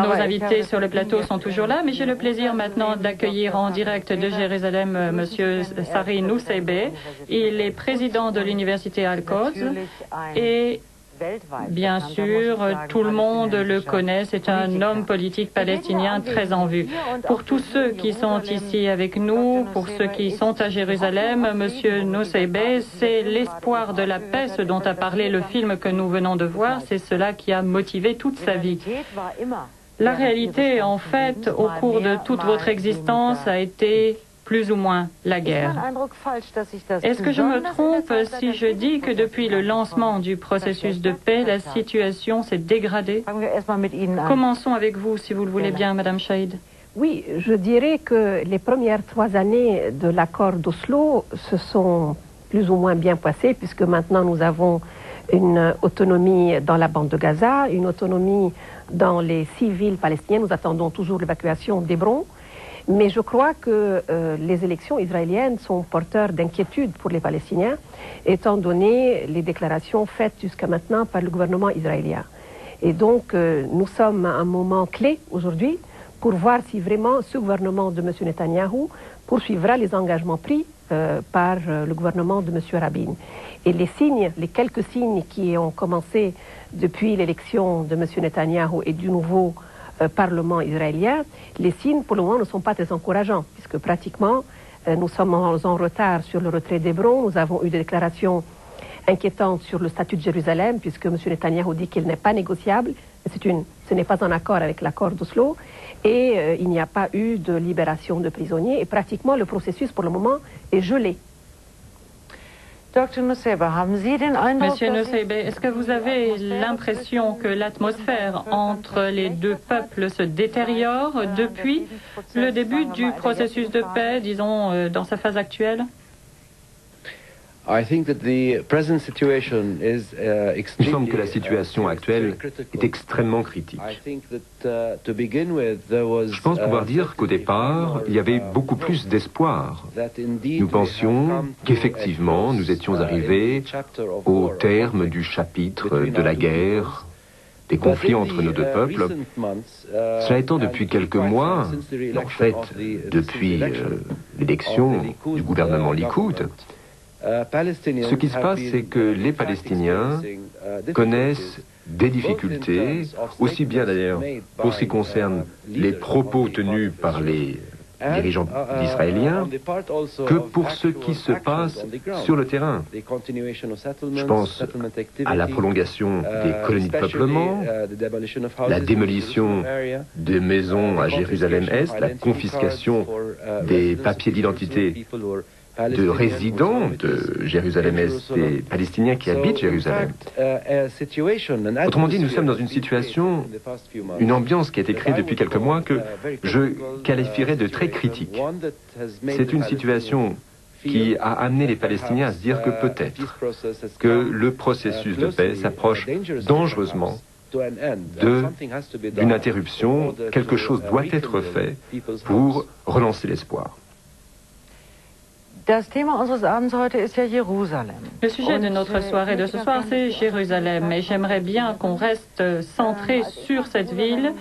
Nos invités sur le plateau sont toujours là, mais j'ai le plaisir maintenant d'accueillir en direct de Jérusalem M. Sari Nusseibeh. Il est président de l'université Al-Quds et bien sûr, tout le monde le connaît, c'est un homme politique palestinien très en vue. Pour tous ceux qui sont ici avec nous, pour ceux qui sont à Jérusalem, M. Nusseibeh, c'est l'espoir de la paix, ce dont a parlé le film que nous venons de voir, c'est cela qui a motivé toute sa vie. La réalité, en fait, au cours de toute votre existence, a été plus ou moins la guerre. Est-ce que je me trompe si je dis que depuis le lancement du processus de paix, la situation s'est dégradée? Commençons avec vous, si vous le voulez bien, Madame Shaid. Oui, je dirais que les premières 3 années de l'accord d'Oslo se sont plus ou moins bien passées, puisque maintenant nous avons une autonomie dans la bande de Gaza, une autonomie dans les 6 villes palestiniennes. Nous attendons toujours l'évacuation d'Hébron. Mais je crois que les élections israéliennes sont porteurs d'inquiétude pour les Palestiniens, étant donné les déclarations faites jusqu'à maintenant par le gouvernement israélien. Et donc, nous sommes à un moment clé aujourd'hui pour voir si vraiment ce gouvernement de M. Netanyahou poursuivra les engagements pris par le gouvernement de M. Rabin. Et les signes, les quelques signes qui ont commencé depuis l'élection de M. Netanyahou et du nouveau Parlement israélien, les signes pour le moment ne sont pas très encourageants, puisque pratiquement nous sommes en retard sur le retrait d'Hébron. Nous avons eu des déclarations inquiétantes sur le statut de Jérusalem, puisque M. Netanyahou dit qu'il n'est pas négociable. Ce n'est pas en accord avec l'accord d'Oslo. Et il n'y a pas eu de libération de prisonniers. Et pratiquement le processus pour le moment est gelé. Monsieur Nusseibeh, est-ce que vous avez l'impression que l'atmosphère entre les deux peuples se détériore depuis le début du processus de paix, disons, dans sa phase actuelle? Il semble que la situation actuelle est extrêmement critique. Je pense pouvoir dire qu'au départ, il y avait beaucoup plus d'espoir. Nous pensions qu'effectivement, nous étions arrivés au terme du chapitre de la guerre, des conflits entre nos deux peuples. Cela étant, depuis quelques mois, en fait, depuis l'élection du gouvernement Likoud, ce qui se passe, c'est que les Palestiniens connaissent des difficultés, aussi bien d'ailleurs pour ce qui concerne les propos tenus par les dirigeants israéliens, que pour ce qui se passe sur le terrain. Je pense à la prolongation des colonies de peuplement, la démolition des maisons à Jérusalem-Est, la confiscation des papiers d'identité de résidents de Jérusalem-Est, des Palestiniens qui habitent Jérusalem. Autrement dit, nous sommes dans une situation, une ambiance qui a été créée depuis quelques mois que je qualifierais de très critique. C'est une situation qui a amené les Palestiniens à se dire que peut-être que le processus de paix s'approche dangereusement d'une interruption. Quelque chose doit être fait pour relancer l'espoir. Le sujet de notre soirée de ce soir, c'est Jérusalem. Et j'aimerais bien qu'on reste centré sur cette ville.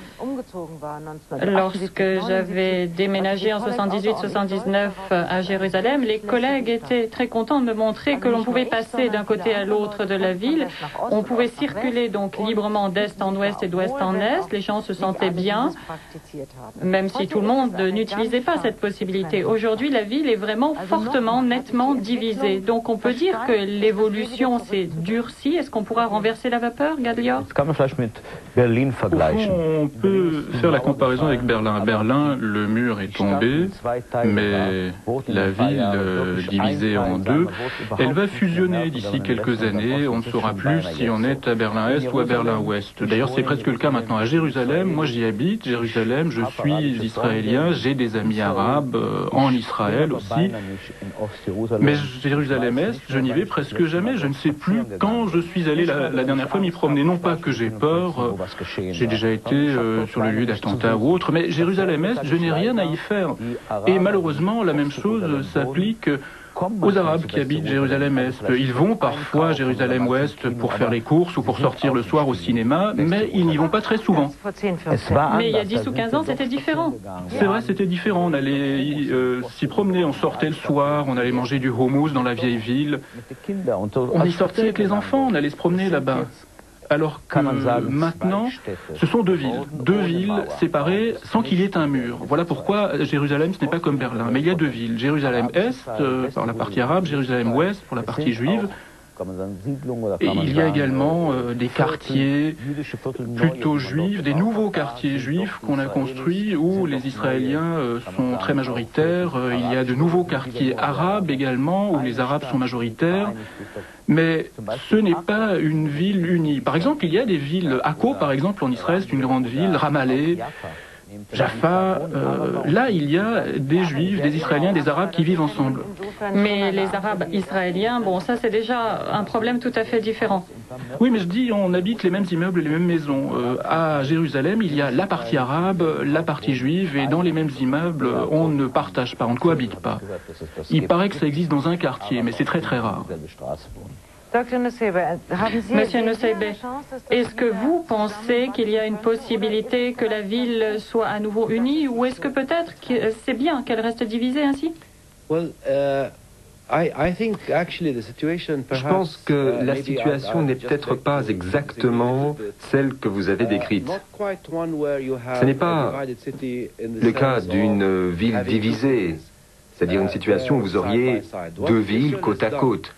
Lorsque j'avais déménagé en 78-79 à Jérusalem, les collègues étaient très contents de me montrer que l'on pouvait passer d'un côté à l'autre de la ville. On pouvait circuler donc librement d'est en ouest et d'ouest en est. Les gens se sentaient bien, même si tout le monde n'utilisait pas cette possibilité. Aujourd'hui, la ville est vraiment fortement, nettement divisée. Donc on peut dire que l'évolution s'est durcie. Est-ce qu'on pourra renverser la vapeur, Gadlior? On peut faire la comparaison avec Berlin. À Berlin, le mur est tombé, mais la ville divisée en deux, elle va fusionner d'ici quelques années. On ne saura plus si on est à Berlin-Est ou à Berlin-Ouest. D'ailleurs, c'est presque le cas maintenant à Jérusalem. Moi, j'y habite, Jérusalem, je suis israélien, j'ai des amis arabes en Israël aussi. Mais Jérusalem-Est, je n'y vais presque jamais. Je ne sais plus quand je suis allé la dernière fois m'y promener. Non pas que j'ai peur, j'ai déjà été sur le lieu d'attentat ou autre, mais Jérusalem-Est, je n'ai rien à y faire. Et malheureusement, la même chose s'applique aux Arabes qui habitent Jérusalem-Est. Ils vont parfois à Jérusalem-Ouest pour faire les courses ou pour sortir le soir au cinéma, mais ils n'y vont pas très souvent. Mais il y a 10 ou 15 ans, c'était différent. C'est vrai, c'était différent. On allait s'y promener, on sortait le soir, on allait manger du houmous dans la vieille ville. On y sortait avec les enfants, on allait se promener là-bas. Alors que maintenant, ce sont deux villes séparées sans qu'il y ait un mur. Voilà pourquoi Jérusalem, ce n'est pas comme Berlin. Mais il y a deux villes, Jérusalem-Est, par la partie arabe, Jérusalem-Ouest, pour la partie juive. Et il y a également des quartiers plutôt juifs, des nouveaux quartiers juifs qu'on a construits où les Israéliens sont très majoritaires. Il y a de nouveaux quartiers arabes également où les Arabes sont majoritaires. Mais ce n'est pas une ville unie. Par exemple, il y a des villes, Akko par exemple en Israël, c'est une grande ville, Ramallah, Jaffa, là il y a des Juifs, des Israéliens, des Arabes qui vivent ensemble. Mais les Arabes israéliens, bon, ça c'est déjà un problème tout à fait différent. Oui, mais je dis, on habite les mêmes immeubles, les mêmes maisons. À Jérusalem, il y a la partie arabe, la partie juive, et dans les mêmes immeubles, on ne partage pas, on ne cohabite pas. Il paraît que ça existe dans un quartier, mais c'est très très rare. Monsieur Nuseibeh, est-ce que vous pensez qu'il y a une possibilité que la ville soit à nouveau unie, ou est-ce que peut-être que c'est bien qu'elle reste divisée ainsi? Je pense que la situation n'est peut-être pas exactement celle que vous avez décrite. Ce n'est pas le cas d'une ville divisée, c'est-à-dire une situation où vous auriez deux villes côte à côte.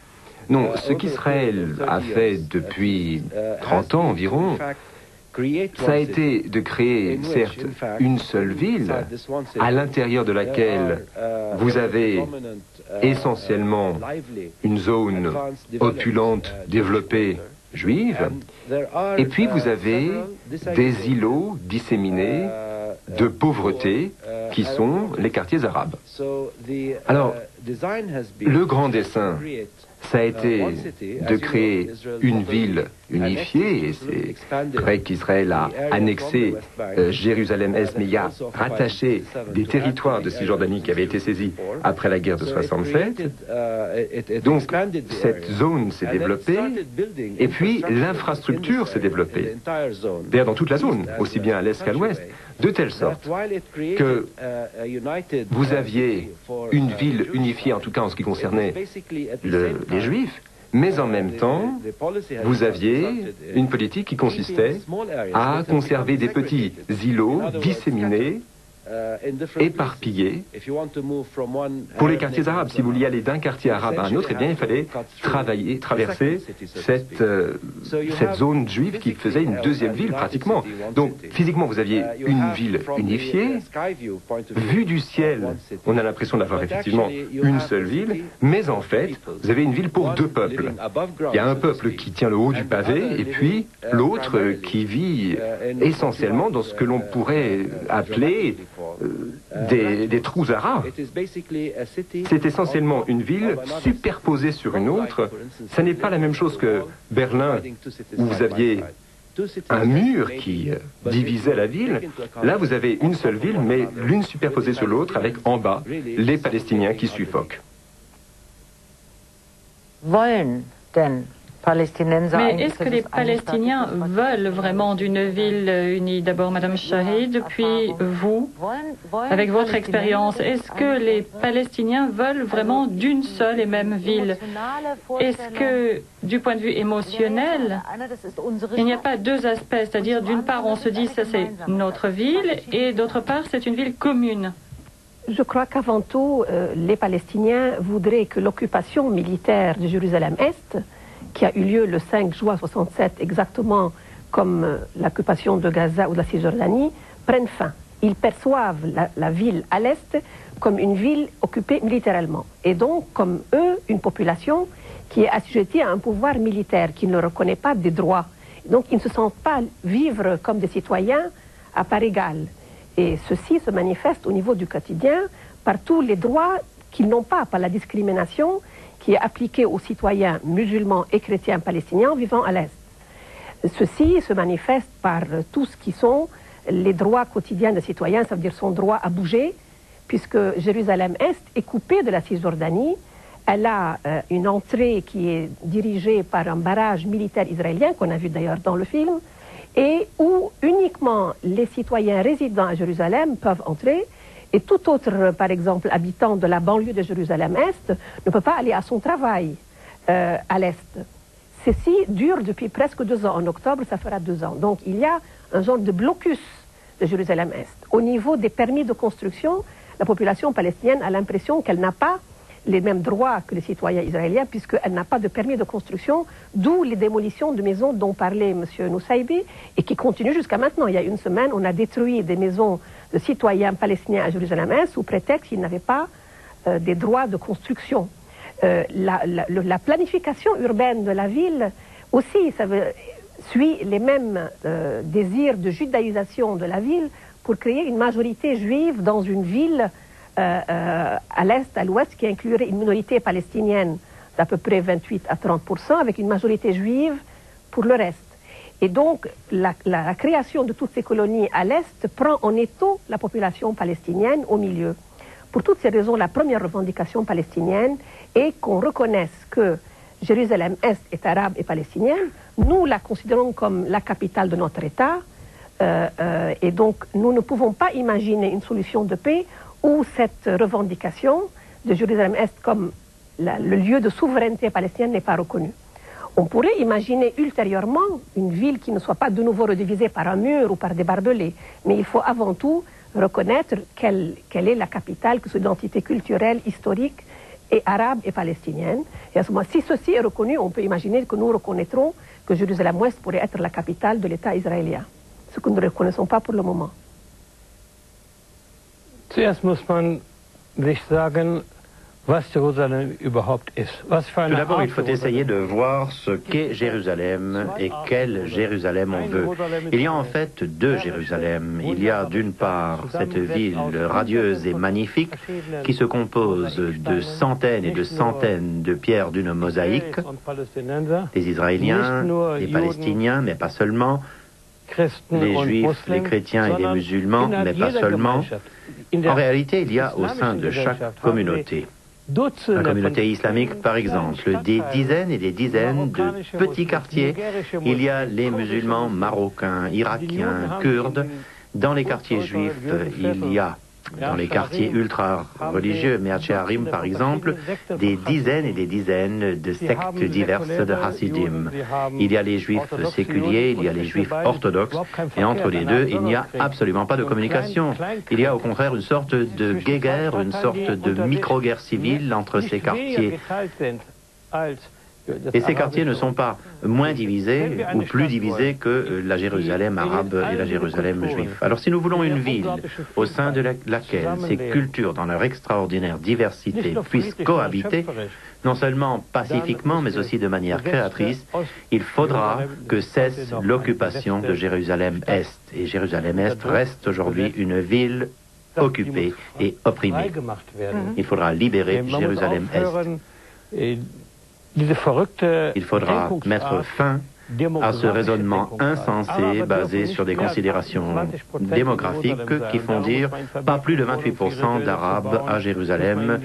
Non, ce qu'Israël a fait depuis 30 ans environ, ça a été de créer, certes, une seule ville, à l'intérieur de laquelle vous avez essentiellement une zone opulente, développée, juive, et puis vous avez des îlots disséminés de pauvreté qui sont les quartiers arabes. Alors, le grand dessein, ça a été de créer une ville unifiée, et c'est vrai qu'Israël a annexé Jérusalem-Est, mais il a rattaché des territoires de Cisjordanie qui avaient été saisis après la guerre de 67. Donc cette zone s'est développée, et puis l'infrastructure s'est développée, d'ailleurs dans toute la zone, aussi bien à l'est qu'à l'ouest, de telle sorte que vous aviez une ville unifiée, en tout cas en ce qui concernait les Juifs, mais en même temps, vous aviez une politique qui consistait à conserver des petits îlots disséminés, éparpillés pour les quartiers arabes. Si vous vouliez aller d'un quartier arabe à un autre, eh bien, il fallait traverser cette zone juive qui faisait une deuxième ville pratiquement. Donc, physiquement, vous aviez une ville unifiée. Vue du ciel, on a l'impression d'avoir effectivement une seule ville, mais en fait, vous avez une ville pour deux peuples. Il y a un peuple qui tient le haut du pavé, et puis l'autre qui vit essentiellement dans ce que l'on pourrait appeler des trous à rats. C'est essentiellement une ville superposée sur une autre. Ça n'est pas la même chose que Berlin, où vous aviez un mur qui divisait la ville. Là, vous avez une seule ville, mais l'une superposée sur l'autre, avec en bas les Palestiniens qui suffoquent. Mais est-ce que les Palestiniens veulent vraiment d'une ville unie? D'abord, Madame Shahid, puis vous, avec votre expérience, est-ce que les Palestiniens veulent vraiment d'une seule et même ville? Est-ce que, du point de vue émotionnel, il n'y a pas deux aspects, c'est-à-dire d'une part, on se dit ça c'est notre ville, et d'autre part, c'est une ville commune? Je crois qu'avant tout, les Palestiniens voudraient que l'occupation militaire de Jérusalem-Est, qui a eu lieu le 5 juin 67, exactement comme l'occupation de Gaza ou de la Cisjordanie, prenne fin. Ils perçoivent la ville à l'Est comme une ville occupée militairement. Et donc, comme eux, une population qui est assujettie à un pouvoir militaire, qui ne reconnaît pas des droits. Donc, ils ne se sentent pas vivre comme des citoyens à part égale. Et ceci se manifeste au niveau du quotidien par tous les droits qu'ils n'ont pas, par la discrimination qui est appliquée aux citoyens musulmans et chrétiens palestiniens vivant à l'Est. Ceci se manifeste par tout ce qui sont les droits quotidiens des citoyens, ça veut dire son droit à bouger, puisque Jérusalem-Est est coupée de la Cisjordanie, elle a une entrée qui est dirigée par un barrage militaire israélien, qu'on a vu d'ailleurs dans le film, et où uniquement les citoyens résidant à Jérusalem peuvent entrer, et tout autre, par exemple, habitant de la banlieue de Jérusalem-Est ne peut pas aller à son travail à l'Est. Ceci dure depuis presque 2 ans. En octobre, ça fera 2 ans. Donc il y a un genre de blocus de Jérusalem-Est. Au niveau des permis de construction, la population palestinienne a l'impression qu'elle n'a pas les mêmes droits que les citoyens israéliens, puisqu'elle n'a pas de permis de construction, d'où les démolitions de maisons dont parlait M. Nusaybi, et qui continuent jusqu'à maintenant. Il y a une semaine, on a détruit des maisons de citoyens palestiniens à Jérusalem-Est sous prétexte qu'ils n'avaient pas des droits de construction. La planification urbaine de la ville aussi suit les mêmes désirs de judaïsation de la ville pour créer une majorité juive dans une ville à l'est, à l'ouest, qui inclurait une minorité palestinienne d'à peu près 28 à 30%, avec une majorité juive pour le reste. Et donc, la création de toutes ces colonies à l'est prend en étau la population palestinienne au milieu. Pour toutes ces raisons, la première revendication palestinienne est qu'on reconnaisse que Jérusalem-Est est arabe et palestinienne. Nous la considérons comme la capitale de notre État. Et donc, nous ne pouvons pas imaginer une solution de paix où cette revendication de Jérusalem-Est comme le lieu de souveraineté palestinienne n'est pas reconnue. On pourrait imaginer ultérieurement une ville qui ne soit pas de nouveau redivisée par un mur ou par des barbelés, mais il faut avant tout reconnaître quelle est la capitale, que son identité culturelle, historique, et arabe et palestinienne. Et à ce moment, si ceci est reconnu, on peut imaginer que nous reconnaîtrons que Jérusalem-Ouest pourrait être la capitale de l'État israélien, ce que nous ne reconnaissons pas pour le moment. Zuerst muss man sich sagen, was Jerusalem überhaupt ist. Tout d'abord, il faut essayer de voir ce qu'est Jérusalem et quelle Jérusalem on veut. Il y a en fait 2 Jérusalem. Il y a d'une part cette ville radieuse et magnifique qui se compose de centaines et de centaines de pierres d'une mosaïque, des Israéliens, des Palestiniens, mais pas seulement, les Juifs, les chrétiens et les musulmans, mais pas seulement. En réalité, il y a au sein de chaque communauté, la communauté islamique par exemple, des dizaines et des dizaines de petits quartiers. Il y a les musulmans marocains, irakiens, kurdes. Dans les quartiers juifs, il y a, dans les quartiers ultra-religieux, Me'at She'arim par exemple, des dizaines et des dizaines de sectes diverses de Hasidim. Il y a les juifs séculiers, il y a les juifs orthodoxes, et entre les deux, il n'y a absolument pas de communication. Il y a au contraire une sorte de guerre, une sorte de micro-guerre civile entre ces quartiers. Et ces quartiers ne sont pas moins divisés ou plus divisés que la Jérusalem arabe et la Jérusalem juive. Alors si nous voulons une ville au sein de laquelle ces cultures, dans leur extraordinaire diversité, puissent cohabiter, non seulement pacifiquement, mais aussi de manière créatrice, il faudra que cesse l'occupation de Jérusalem-Est. Et Jérusalem-Est reste aujourd'hui une ville occupée et opprimée. Il faudra libérer Jérusalem-Est. Il faudra mettre fin à ce raisonnement insensé basé sur des considérations démographiques qui font dire pas plus de 28% d'Arabes à Jérusalem.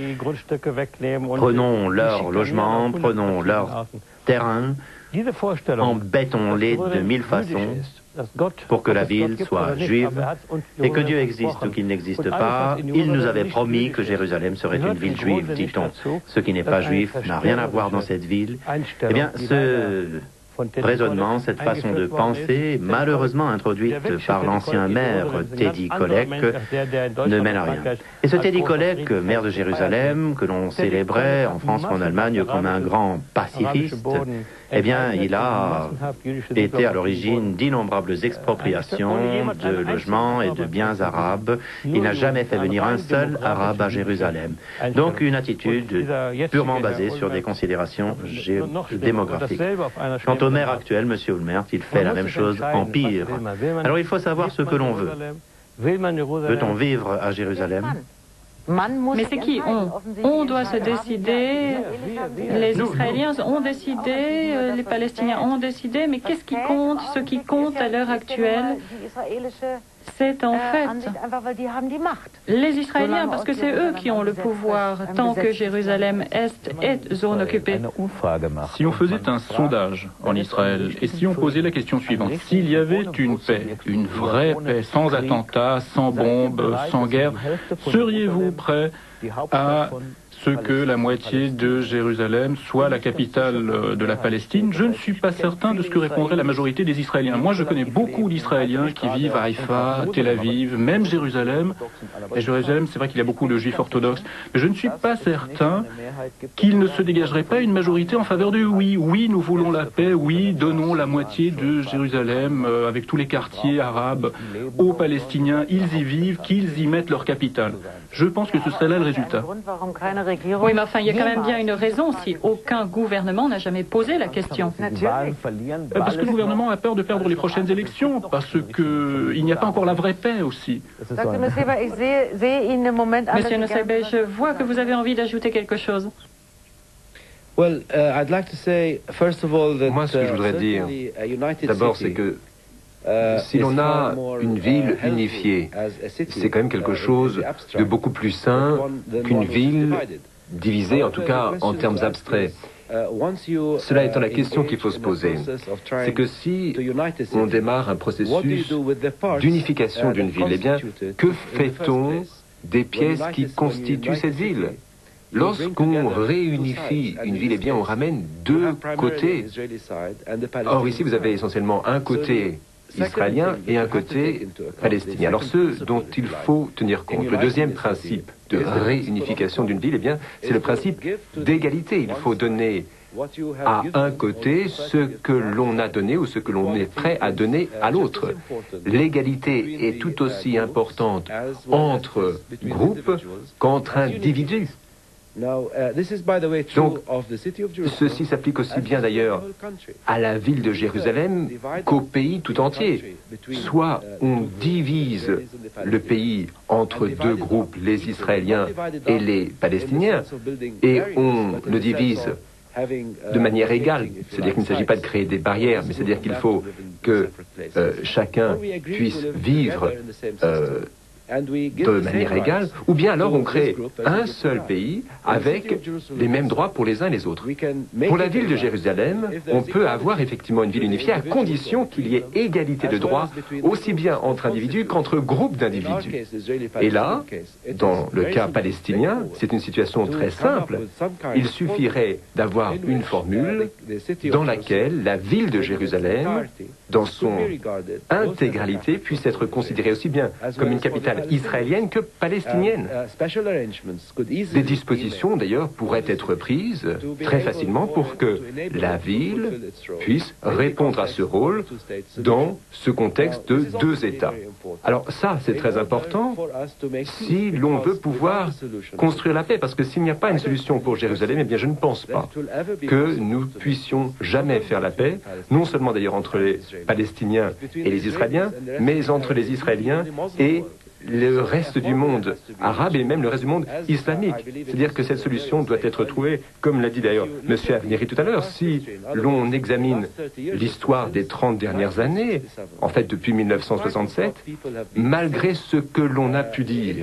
Prenons leurs logements, prenons leurs terrains, embêtons-les de 1000 façons pour que la ville soit juive et que Dieu existe ou qu'il n'existe pas. Il nous avait promis que Jérusalem serait une ville juive, dit-on. Ce qui n'est pas juif n'a rien à voir dans cette ville. Eh bien, ce raisonnement, cette façon de penser, malheureusement introduite par l'ancien maire Teddy Kollek, ne mène à rien. Et ce Teddy Kollek, maire de Jérusalem, que l'on célébrait en France ou en Allemagne comme un grand pacifiste, eh bien, il a été à l'origine d'innombrables expropriations de logements et de biens arabes. Il n'a jamais fait venir un seul arabe à Jérusalem. Donc, une attitude purement basée sur des considérations démographiques. Quant au maire actuel, M. Olmert, il fait la même chose en pire. Alors, il faut savoir ce que l'on veut. Veut-on vivre à Jérusalem ? Mais c'est qui on? On doit se décider, les Israéliens ont décidé, les Palestiniens ont décidé, mais qu'est-ce qui compte? Ce qui compte à l'heure actuelle, C'est en fait les Israéliens, parce que c'est eux qui ont le pouvoir tant que Jérusalem-Est est zone occupée. Si on faisait un sondage en Israël et si on posait la question suivante, s'il y avait une paix, une vraie paix, sans attentats, sans bombes, sans guerre, seriez-vous prêt à ce que la moitié de Jérusalem soit la capitale de la Palestine? Je ne suis pas certain de ce que répondrait la majorité des Israéliens. Moi, je connais beaucoup d'Israéliens qui vivent à Haïfa, Tel Aviv, même Jérusalem. Et Jérusalem, c'est vrai qu'il y a beaucoup de juifs orthodoxes. Mais je ne suis pas certain qu'il ne se dégagerait pas une majorité en faveur de oui. Oui, nous voulons la paix. Oui, donnons la moitié de Jérusalem avec tous les quartiers arabes aux Palestiniens. Ils y vivent, qu'ils y mettent leur capitale. Je pense que ce serait là le résultat. Oui, mais enfin, il y a quand même bien une raison si aucun gouvernement n'a jamais posé la question. Parce que le gouvernement a peur de perdre les prochaines élections, parce qu'il n'y a pas encore la vraie paix aussi. Monsieur Nosebe, je vois que vous avez envie d'ajouter quelque chose. Moi, ce que je voudrais dire, d'abord, c'est que si l'on a une ville unifiée, c'est quand même quelque chose de beaucoup plus sain qu'une ville divisée, en tout cas en termes abstraits. Cela étant la question qu'il faut se poser, c'est que si on démarre un processus d'unification d'une ville, eh bien, que fait-on des pièces qui constituent cette ville? Lorsqu'on réunifie une ville, eh bien, on ramène deux côtés. Or, ici, vous avez essentiellement un côté israélien et un côté palestinien. Alors, ce dont il faut tenir compte, le deuxième principe de réunification d'une ville, eh bien, c'est le principe d'égalité. Il faut donner à un côté ce que l'on a donné ou ce que l'on est prêt à donner à l'autre. L'égalité est tout aussi importante entre groupes qu'entre individus. Donc, ceci s'applique aussi bien d'ailleurs à la ville de Jérusalem qu'au pays tout entier. Soit on divise le pays entre deux groupes, les Israéliens et les Palestiniens, et on le divise de manière égale. C'est-à-dire qu'il ne s'agit pas de créer des barrières, mais c'est-à-dire qu'il faut que chacun puisse vivre de manière égale, ou bien alors on crée un seul pays avec les mêmes droits pour les uns et les autres. Pour la ville de Jérusalem, on peut avoir effectivement une ville unifiée à condition qu'il y ait égalité de droits aussi bien entre individus qu'entre groupes d'individus. Et là, dans le cas palestinien, c'est une situation très simple. Il suffirait d'avoir une formule dans laquelle la ville de Jérusalem, dans son intégralité, puisse être considérée aussi bien comme une capitale israélienne que palestinienne. Des dispositions, d'ailleurs, pourraient être prises très facilement pour que la ville puisse répondre à ce rôle dans ce contexte de deux États. Alors ça, c'est très important si l'on veut pouvoir construire la paix, parce que s'il n'y a pas une solution pour Jérusalem, eh bien je ne pense pas que nous puissions jamais faire la paix, non seulement d'ailleurs entre les Palestiniens et les Israéliens, mais entre les Israéliens et le reste du monde arabe et même le reste du monde islamique. C'est-à-dire que cette solution doit être trouvée, comme l'a dit d'ailleurs M. Avneri tout à l'heure, si l'on examine l'histoire des 30 dernières années, en fait depuis 1967, malgré ce que l'on a pu dire,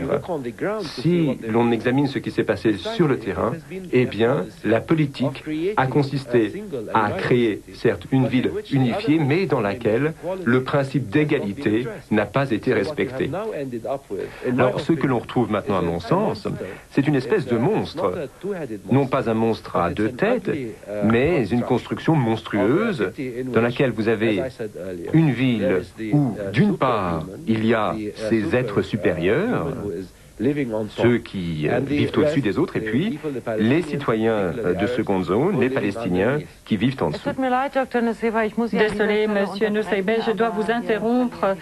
si l'on examine ce qui s'est passé sur le terrain, eh bien, la politique a consisté à créer, certes, une ville unifiée, mais dans laquelle le principe d'égalité n'a pas été respecté. Alors, ce que l'on retrouve maintenant, à mon sens, c'est une espèce de monstre. Non pas un monstre à deux têtes, mais une construction monstrueuse dans laquelle vous avez une ville où, d'une part, il y a ces êtres supérieurs, ceux qui vivent au-dessus des autres, et puis les citoyens de seconde zone, les Palestiniens, qui vivent en dessous. Désolé, Monsieur Nosebe, je dois vous interrompre.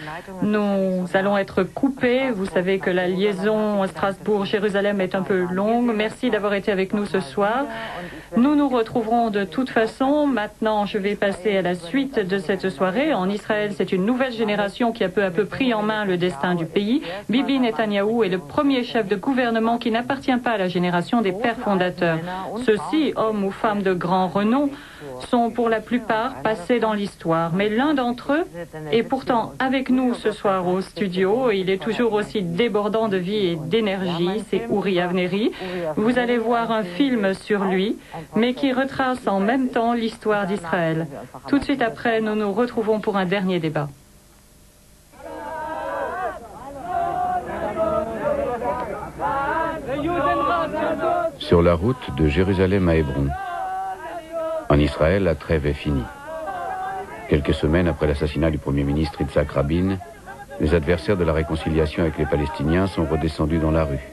Nous allons être coupés. Vous savez que la liaison Strasbourg-Jérusalem est un peu longue. Merci d'avoir été avec nous ce soir. Nous nous retrouverons de toute façon. Maintenant, je vais passer à la suite de cette soirée. En Israël, c'est une nouvelle génération qui a peu à peu pris en main le destin du pays. Bibi Netanyahou est le premier premier chef de gouvernement qui n'appartient pas à la génération des pères fondateurs. Ceux-ci, hommes ou femmes de grand renom, sont pour la plupart passés dans l'histoire. Mais l'un d'entre eux est pourtant avec nous ce soir au studio. Il est toujours aussi débordant de vie et d'énergie. C'est Uri Avnery. Vous allez voir un film sur lui, mais qui retrace en même temps l'histoire d'Israël. Tout de suite après, nous nous retrouvons pour un dernier débat. Sur la route de Jérusalem à Hébron. En Israël, la trêve est finie. Quelques semaines après l'assassinat du Premier ministre Yitzhak Rabin, les adversaires de la réconciliation avec les Palestiniens sont redescendus dans la rue.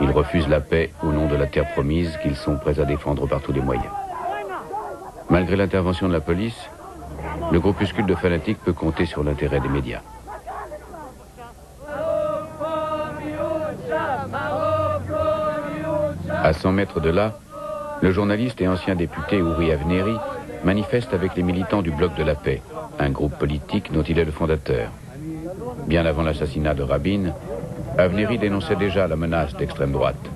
Ils refusent la paix au nom de la terre promise qu'ils sont prêts à défendre par tous les moyens. Malgré l'intervention de la police, le groupuscule de fanatiques peut compter sur l'intérêt des médias. À 100 mètres de là, le journaliste et ancien député Uri Avnery manifeste avec les militants du Bloc de la Paix, un groupe politique dont il est le fondateur. Bien avant l'assassinat de Rabin, Avnery dénonçait déjà la menace d'extrême droite.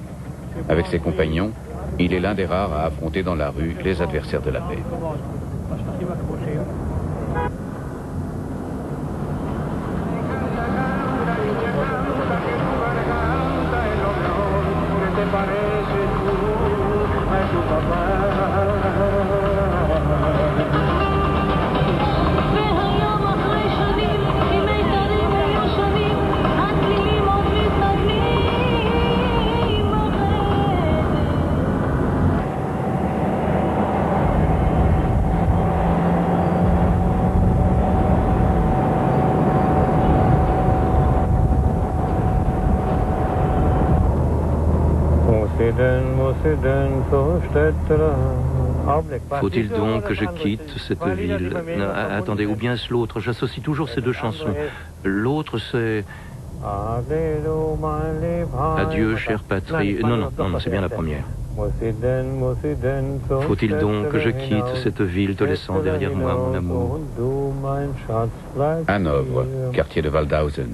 Avec ses compagnons, il est l'un des rares à affronter dans la rue les adversaires de la paix. Faut-il donc que je quitte cette ville? Attendez, ou bien l'autre? J'associe toujours ces deux chansons. L'autre, c'est... Adieu, chère patrie. Non, c'est bien la première. Faut-il donc que je quitte cette ville te laissant derrière moi, mon amour? Hanovre, quartier de Waldhausen.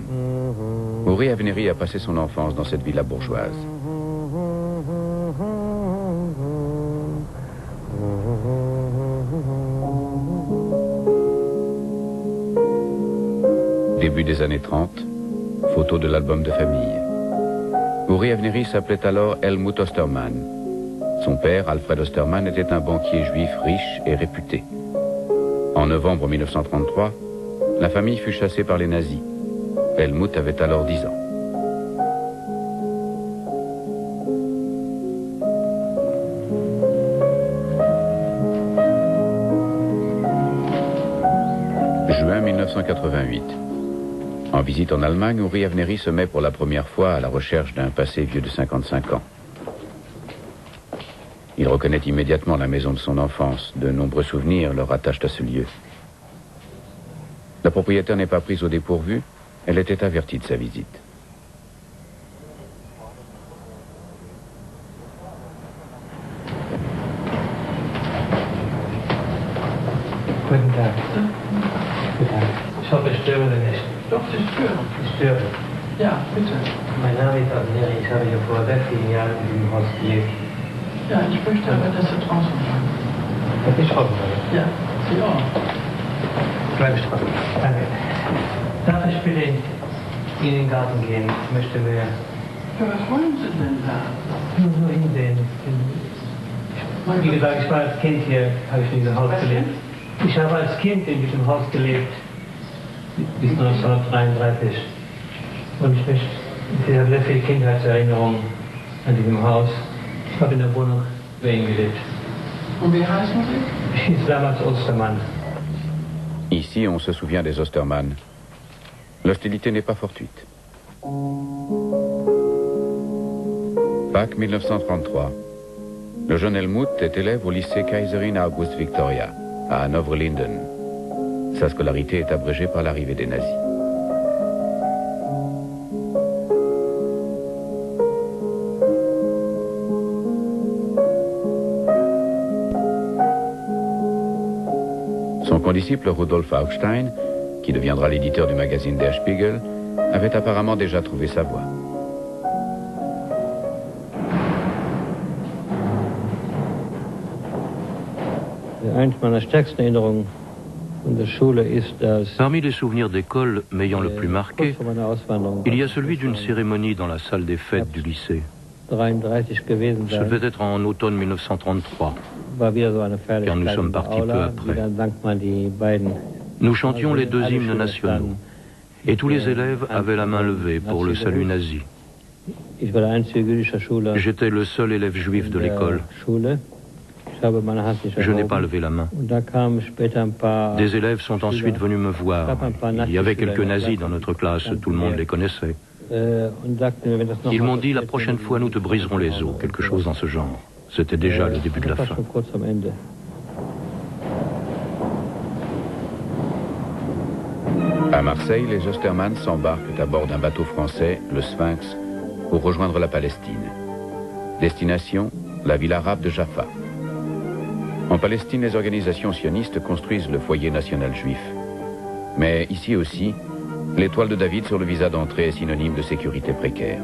Uri Avnery a passé son enfance dans cette villa bourgeoise. Début des années 30, photo de l'album de famille. Uri Avnery s'appelait alors Helmut Ostermann. Son père, Alfred Ostermann, était un banquier juif riche et réputé. En novembre 1933, la famille fut chassée par les nazis. Helmut avait alors 10 ans. Juin 1988. En visite en Allemagne, Uri Avnery se met pour la première fois à la recherche d'un passé vieux de 55 ans. Il reconnaît immédiatement la maison de son enfance. De nombreux souvenirs le rattachent à ce lieu. La propriétaire n'est pas prise au dépourvu, elle était avertie de sa visite. Guten Tag. Ich hoffe, ich störe nicht. Doch, Sie stören. Ich störe. Ja, bitte. Mein Name ist Avnery. Ich habe hier vor 16 Jahren in diesem Haus gelebt. Ja, ich möchte aber, dass Sie draußen bleiben. Dass ich draußen bleibe? Ja, Sie auch. Bleibe ich draußen. Danke. Darf ich bitte in den Garten gehen? Ich möchte mehr. Ja, was wollen Sie denn da? Nur hinsehen. Wie gesagt, ich war als Kind hier, habe ich in diesem Haus gelebt. Ich habe als Kind in diesem Haus gelebt, bis 1933. Und ich habe sehr viele Kindheitserinnerungen an diesem Haus. Ich habe in der Wohnung bei ihm gelebt. Und wie heißen Sie? Ich damals Ostermann. Ici, on se souvient des Ostermann. L'hostilité n'est pas fortuite. Pâques 1933. Le jeune Helmut est élève au lycée Kaiserin August Victoria, à Hanovre-Linden. Sa scolarité est abrégée par l'arrivée des nazis. Son condisciple Rudolf Augstein, qui deviendra l'éditeur du magazine Der Spiegel, avait apparemment déjà trouvé sa voie. Parmi les souvenirs d'école m'ayant le plus marqué, il y a celui d'une cérémonie dans la salle des fêtes du lycée. Ce devait être en automne 1933, car nous sommes partis peu après. Nous chantions les deux hymnes nationaux, et tous les élèves avaient la main levée pour le salut nazi. J'étais le seul élève juif de l'école. Je n'ai pas levé la main. Des élèves sont ensuite venus me voir. Il y avait quelques nazis dans notre classe, tout le monde les connaissait. Ils m'ont dit, la prochaine fois, nous te briserons les os, quelque chose dans ce genre. C'était déjà le début de la fin. À Marseille, les Osterman s'embarquent à bord d'un bateau français, le Sphinx, pour rejoindre la Palestine. Destination, la ville arabe de Jaffa. En Palestine, les organisations sionistes construisent le foyer national juif. Mais ici aussi, l'étoile de David sur le visa d'entrée est synonyme de sécurité précaire.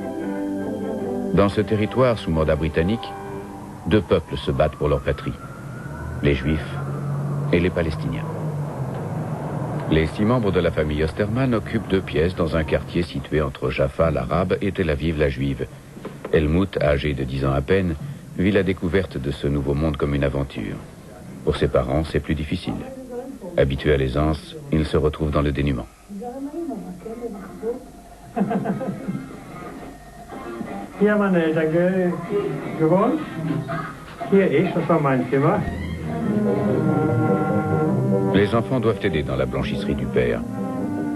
Dans ce territoire sous mandat britannique, deux peuples se battent pour leur patrie, les Juifs et les Palestiniens. Les 6 membres de la famille Osterman occupent 2 pièces dans un quartier situé entre Jaffa, l'arabe, et Tel Aviv, la juive. Helmut, âgé de 10 ans à peine, vit la découverte de ce nouveau monde comme une aventure. Pour ses parents, c'est plus difficile. Habitué à l'aisance, il se retrouve dans le dénuement. Hier haben meine Eltern gewohnt. Hier ich, das war mein Zimmer. Les enfants doivent aider dans la blanchisserie du père.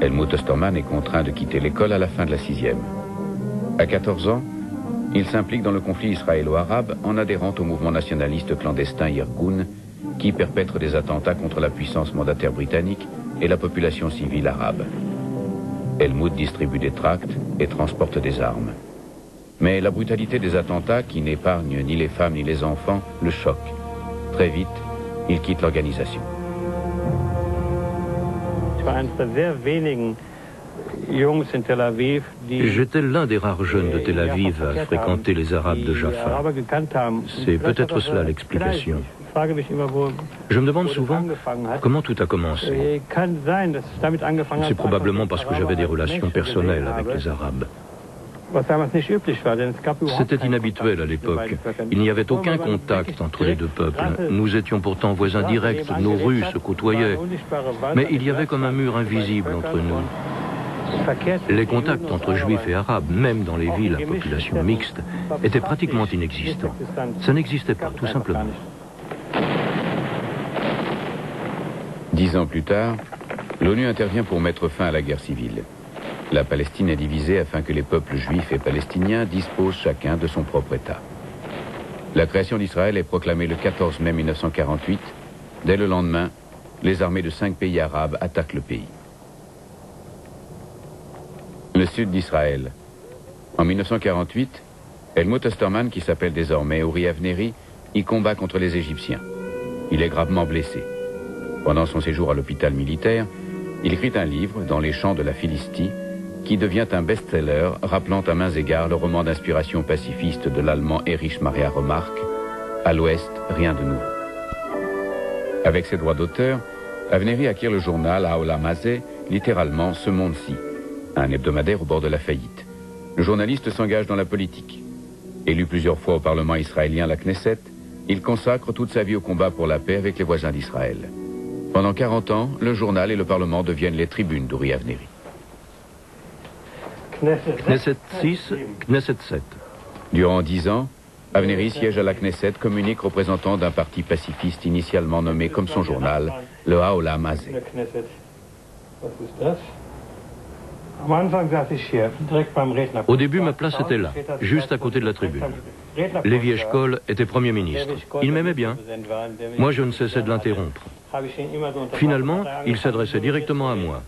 Helmut Osterman est contraint de quitter l'école à la fin de la 6e. À 14 ans, il s'implique dans le conflit israélo-arabe en adhérant au mouvement nationaliste clandestin Irgun, qui perpètre des attentats contre la puissance mandataire britannique et la population civile arabe. Helmut distribue des tracts et transporte des armes. Mais la brutalité des attentats, qui n'épargne ni les femmes ni les enfants, le choque. Très vite, il quitte l'organisation. J'étais l'un des rares jeunes de Tel Aviv à fréquenter les Arabes de Jaffa. C'est peut-être cela l'explication. Je me demande souvent comment tout a commencé. C'est probablement parce que j'avais des relations personnelles avec les Arabes. C'était inhabituel à l'époque. Il n'y avait aucun contact entre les deux peuples. Nous étions pourtant voisins directs, nos rues se côtoyaient. Mais il y avait comme un mur invisible entre nous. Les contacts entre juifs et arabes, même dans les villes à population mixte, étaient pratiquement inexistants. Ça n'existait pas, tout simplement. 10 ans plus tard, l'ONU intervient pour mettre fin à la guerre civile. La Palestine est divisée afin que les peuples juifs et palestiniens disposent chacun de son propre État. La création d'Israël est proclamée le 14 mai 1948. Dès le lendemain, les armées de 5 pays arabes attaquent le pays. Le sud d'Israël. En 1948, Helmut Osterman, qui s'appelle désormais Uri Avneri, y combat contre les Égyptiens. Il est gravement blessé. Pendant son séjour à l'hôpital militaire, il écrit un livre, Dans les champs de la Philistie, qui devient un best-seller, rappelant à mains égards le roman d'inspiration pacifiste de l'allemand Erich Maria Remarque, À l'Ouest, rien de nouveau. Avec ses droits d'auteur, Avneri acquiert le journal Haolam Hazeh, littéralement Ce monde-ci, un hebdomadaire au bord de la faillite. Le journaliste s'engage dans la politique. Élu plusieurs fois au Parlement israélien, la Knesset, il consacre toute sa vie au combat pour la paix avec les voisins d'Israël. Pendant 40 ans, le journal et le Parlement deviennent les tribunes d'Uri Avneri. Knesset 6, Knesset 7. Durant 10 ans, Avneri siège à la Knesset, communique représentant d'un parti pacifiste initialement nommé comme son journal, le Haolam Hazeh. Au début, ma place était là, juste à côté de la tribune. Lévi Eshkol était Premier ministre. Il m'aimait bien. Moi, je ne cessais de l'interrompre. Finalement, il s'adressait directement à moi.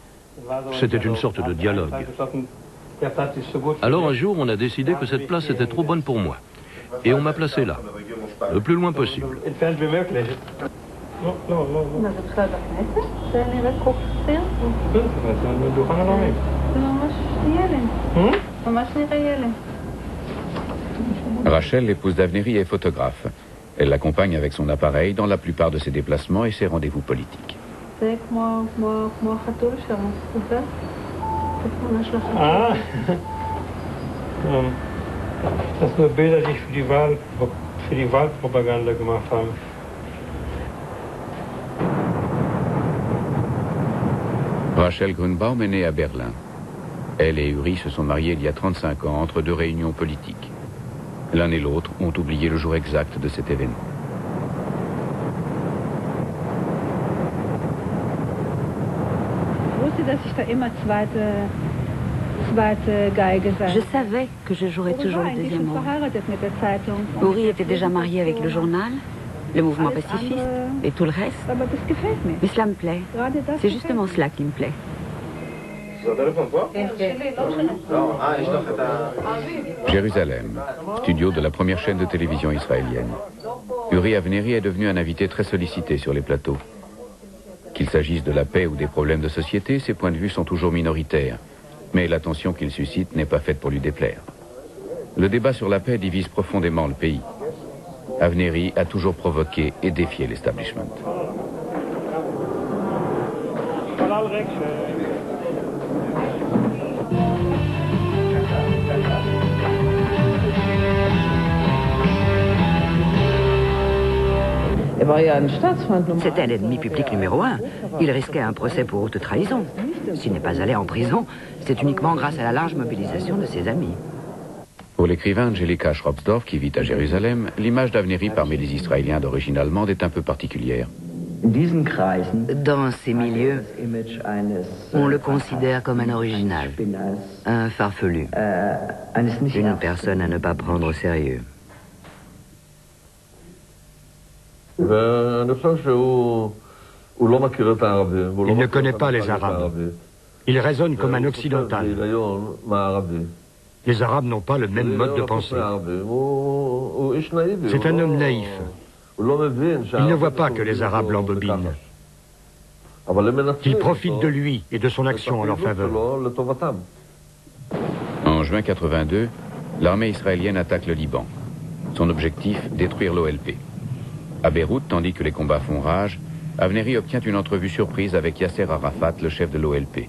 C'était une sorte de dialogue. Alors un jour, on a décidé que cette place était trop bonne pour moi. Et on m'a placé là, le plus loin possible. Rachel, l'épouse d'Avneri, est photographe. Elle l'accompagne avec son appareil dans la plupart de ses déplacements et ses rendez-vous politiques. Ah, das sind nur Bilder, die ich für die Wahlpropaganda gemacht habe. Rachel Grunbaum est née à Berlin. Elle et Uri se sont mariés il y a 35 ans entre deux réunions politiques. L'un et l'autre ont oublié le jour exact de cet événement. Je savais que je jouerais toujours le deuxième rôle. Uri était déjà marié avec le journal, le mouvement pacifiste et tout le reste. Mais cela me plaît. C'est justement cela qui me plaît. Jérusalem, studio de la première chaîne de télévision israélienne. Uri Avnery est devenu un invité très sollicité sur les plateaux. Qu'il s'agisse de la paix ou des problèmes de société, ses points de vue sont toujours minoritaires. Mais l'attention qu'il suscite n'est pas faite pour lui déplaire. Le débat sur la paix divise profondément le pays. Avnery a toujours provoqué et défié l'establishment. C'était l'ennemi public numéro 1. Il risquait un procès pour haute trahison. S'il n'est pas allé en prison, c'est uniquement grâce à la large mobilisation de ses amis. Pour l'écrivain Angelika Schropsdorf, qui vit à Jérusalem, l'image d'Avnery parmi les Israéliens d'origine allemande est un peu particulière. Dans ces milieux, on le considère comme un original, un farfelu, une personne à ne pas prendre au sérieux. Il ne connaît pas les Arabes. Il raisonne comme un occidental. Les Arabes n'ont pas le même mode de pensée. C'est un homme naïf. Il ne voit pas que les Arabes l'embobinent, qu'ils profitent de lui et de son action en leur faveur. En juin 82, l'armée israélienne attaque le Liban. Son objectif, détruire l'OLP. À Beyrouth, tandis que les combats font rage, Avnery obtient une entrevue surprise avec Yasser Arafat, le chef de l'OLP.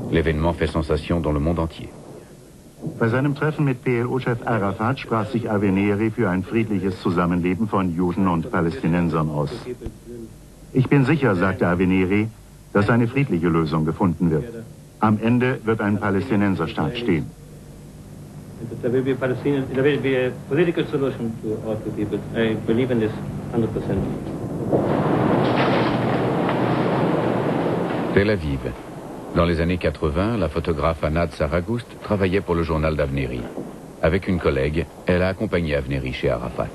L'événement fait sensation dans le monde entier. Bei seinem Treffen mit PLO-Chef Arafat sprach sich Avnery für ein friedliches Zusammenleben von Juden und Palästinensern aus. Ich bin sicher, sagte Avnery, dass eine friedliche Lösung gefunden wird. Am Ende wird ein Palästinenserstaat stehen. There will be a political solution to all the people. I believe in this 100%. Tel Aviv. Dans les années 80, la photographe Anad Saragoust travaillait pour le journal d'Avnery. Avec une collègue, elle a accompagné Avnery chez Arafat.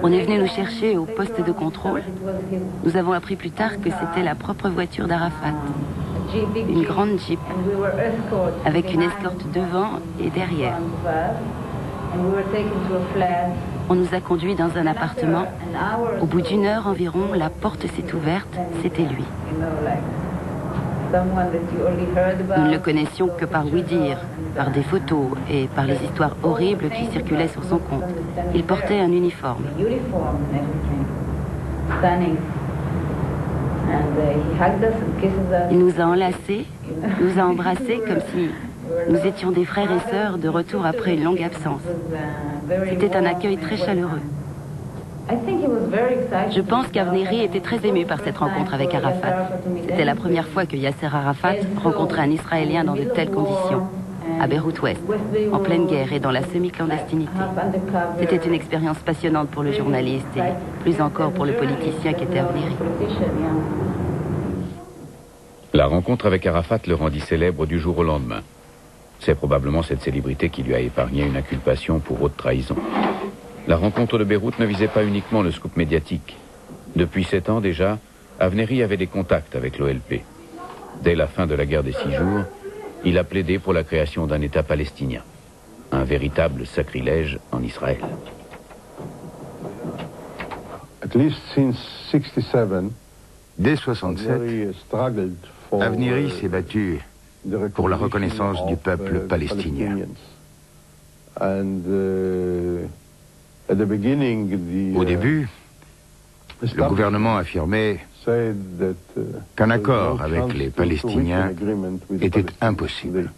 On est venu nous chercher au poste de contrôle. Nous avons appris plus tard que c'était la propre voiture d'Arafat. Une grande Jeep, avec une escorte devant et derrière. On nous a conduits dans un appartement. Au bout d'une heure environ, la porte s'est ouverte. C'était lui. Nous ne le connaissions que par ouï-dire, par des photos et par les histoires horribles qui circulaient sur son compte. Il portait un uniforme. Il nous a enlacés, nous a embrassés comme si nous étions des frères et sœurs de retour après une longue absence. C'était un accueil très chaleureux. Je pense qu'Avnery était très ému par cette rencontre avec Arafat. C'était la première fois que Yasser Arafat rencontrait un Israélien dans de telles conditions, à Beyrouth-Ouest, en pleine guerre et dans la semi-clandestinité. C'était une expérience passionnante pour le journaliste et plus encore pour le politicien qu'était Avnery. La rencontre avec Arafat le rendit célèbre du jour au lendemain. C'est probablement cette célébrité qui lui a épargné une inculpation pour haute trahison. La rencontre de Beyrouth ne visait pas uniquement le scoop médiatique. Depuis 7 ans déjà, Avnery avait des contacts avec l'OLP. Dès la fin de la guerre des 6 jours, il a plaidé pour la création d'un État palestinien. Un véritable sacrilège en Israël. Dès 1967, Avnéry s'est battu pour la reconnaissance du peuple palestinien. Au début, le gouvernement affirmait qu'un accord avec les Palestiniens était impossible.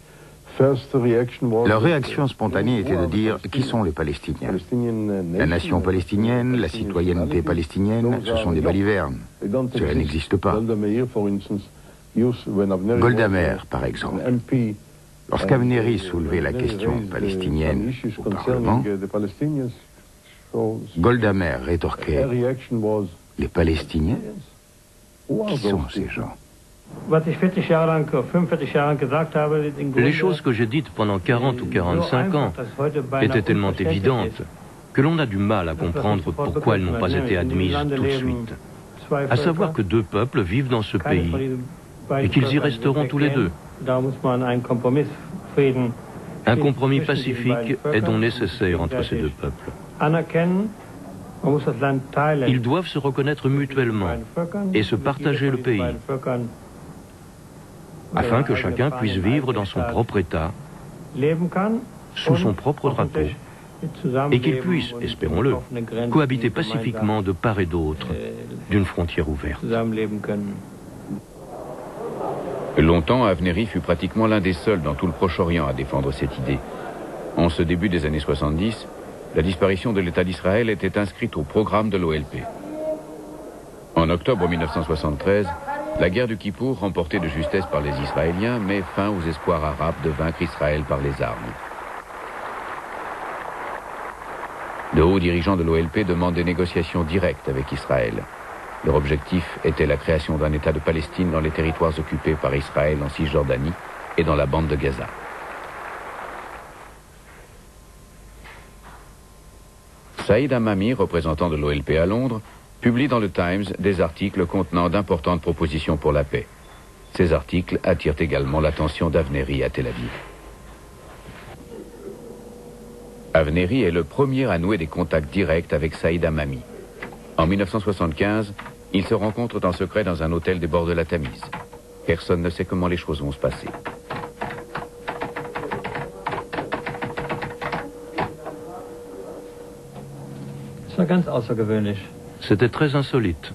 Leur réaction spontanée était de dire qui sont les Palestiniens. La nation palestinienne, la citoyenneté palestinienne, ce sont des balivernes. Cela n'existe pas. Golda Meir, par exemple. Lorsqu'Avnéry soulevait la question palestinienne au Parlement, Golda Meir rétorquait « Les Palestiniens? Qui sont ces gens ?» Les choses que j'ai dites pendant 40 ou 45 ans étaient tellement évidentes que l'on a du mal à comprendre pourquoi elles n'ont pas été admises tout de suite. À savoir que deux peuples vivent dans ce pays et qu'ils y resteront tous les deux. Un compromis pacifique est donc nécessaire entre ces deux peuples. Ils doivent se reconnaître mutuellement et se partager le pays, afin que chacun puisse vivre dans son propre État, sous son propre drapeau, et qu'il puisse, espérons-le, cohabiter pacifiquement de part et d'autre d'une frontière ouverte. Longtemps, Avnéry fut pratiquement l'un des seuls dans tout le Proche-Orient à défendre cette idée. En ce début des années 70, la disparition de l'État d'Israël était inscrite au programme de l'OLP. En octobre 1973, la guerre du Kippour, remportée de justesse par les Israéliens, met fin aux espoirs arabes de vaincre Israël par les armes. De hauts dirigeants de l'OLP demandent des négociations directes avec Israël. Leur objectif était la création d'un État de Palestine dans les territoires occupés par Israël en Cisjordanie et dans la bande de Gaza. Saïd Hamami, représentant de l'OLP à Londres, publie dans le Times des articles contenant d'importantes propositions pour la paix. Ces articles attirent également l'attention d'Avnéry à Tel Aviv. Avnéry est le premier à nouer des contacts directs avec Saïd Hamami. En 1975, ils se rencontrent en secret dans un hôtel des bords de la Tamise. Personne ne sait comment les choses vont se passer. C'était très insolite.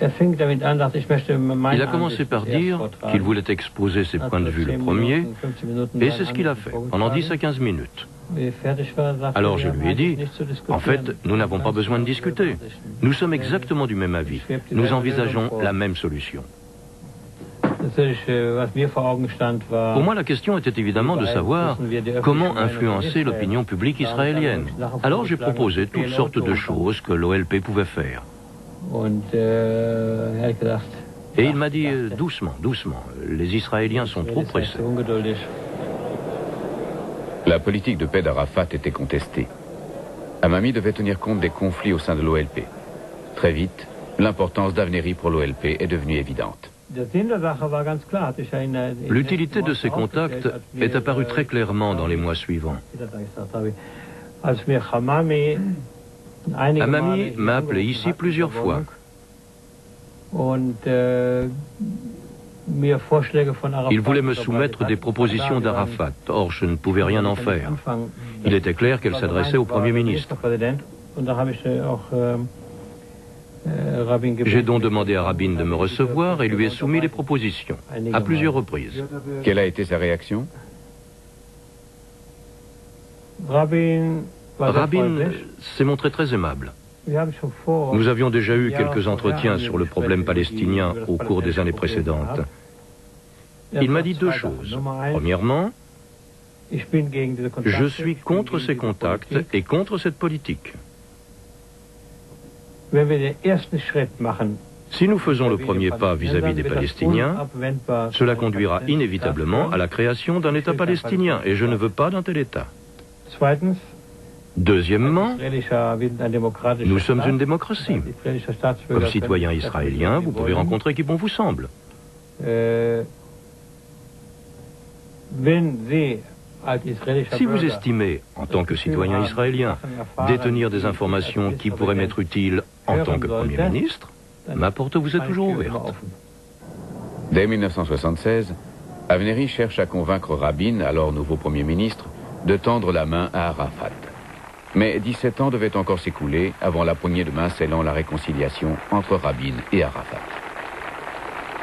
Il a commencé par dire qu'il voulait exposer ses points de vue le premier, et c'est ce qu'il a fait, pendant 10 à 15 minutes. Alors je lui ai dit, en fait, nous n'avons pas besoin de discuter. Nous sommes exactement du même avis. Nous envisageons la même solution. Pour moi, la question était évidemment de savoir comment influencer l'opinion publique israélienne. Alors j'ai proposé toutes sortes de choses que l'OLP pouvait faire. Et il m'a dit, doucement, doucement, les Israéliens sont trop pressés. La politique de paix d'Arafat était contestée. Hamami devait tenir compte des conflits au sein de l'OLP. Très vite, l'importance d'Avnéry pour l'OLP est devenue évidente. L'utilité de ces contacts est apparue très clairement dans les mois suivants. Hamami m'a appelé ici plusieurs fois. Il voulait me soumettre des propositions d'Arafat. Or, je ne pouvais rien en faire. Il était clair qu'elle s'adressait au Premier ministre. J'ai donc demandé à Rabin de me recevoir et lui ai soumis les propositions, à plusieurs reprises. Quelle a été sa réaction? Rabin s'est montré très aimable. Nous avions déjà eu quelques entretiens sur le problème palestinien au cours des années précédentes. Il m'a dit deux choses. Premièrement, je suis contre ces contacts et contre cette politique. Si nous faisons le premier pas vis-à-vis des Palestiniens, cela conduira inévitablement à la création d'un État palestinien, et je ne veux pas d'un tel État. Deuxièmement, nous sommes une démocratie. Comme citoyen israélien, vous pouvez rencontrer qui bon vous semble. Si vous estimez, en tant que citoyen israélien, détenir des informations qui pourraient m'être utiles En tant que Premier ministre, ma porte vous est toujours ouverte. Dès 1976, Avnéry cherche à convaincre Rabin, alors nouveau Premier ministre, de tendre la main à Arafat. Mais 17 ans devaient encore s'écouler avant la poignée de main scellant la réconciliation entre Rabin et Arafat.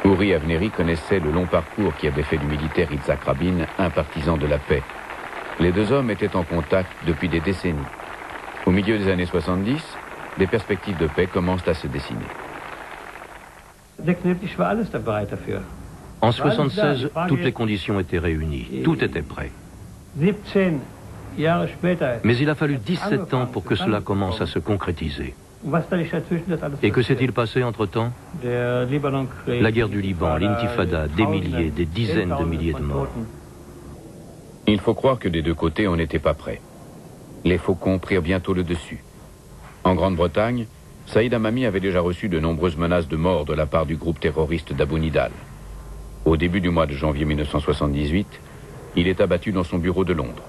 Uri Avnéry connaissait le long parcours qui avait fait du militaire Yitzhak Rabin un partisan de la paix. Les deux hommes étaient en contact depuis des décennies. Au milieu des années 70, des perspectives de paix commencent à se dessiner. En 1976, toutes les conditions étaient réunies. Tout était prêt. Mais il a fallu 17 ans pour que cela commence à se concrétiser. Et que s'est-il passé entre-temps? La guerre du Liban, l'intifada, des milliers, des dizaines de milliers de morts. Il faut croire que des deux côtés, on n'était pas prêts. Les faucons prirent bientôt le dessus. En Grande-Bretagne, Saïd Hamami avait déjà reçu de nombreuses menaces de mort de la part du groupe terroriste d'Abu Nidal. Au début du mois de janvier 1978, il est abattu dans son bureau de Londres.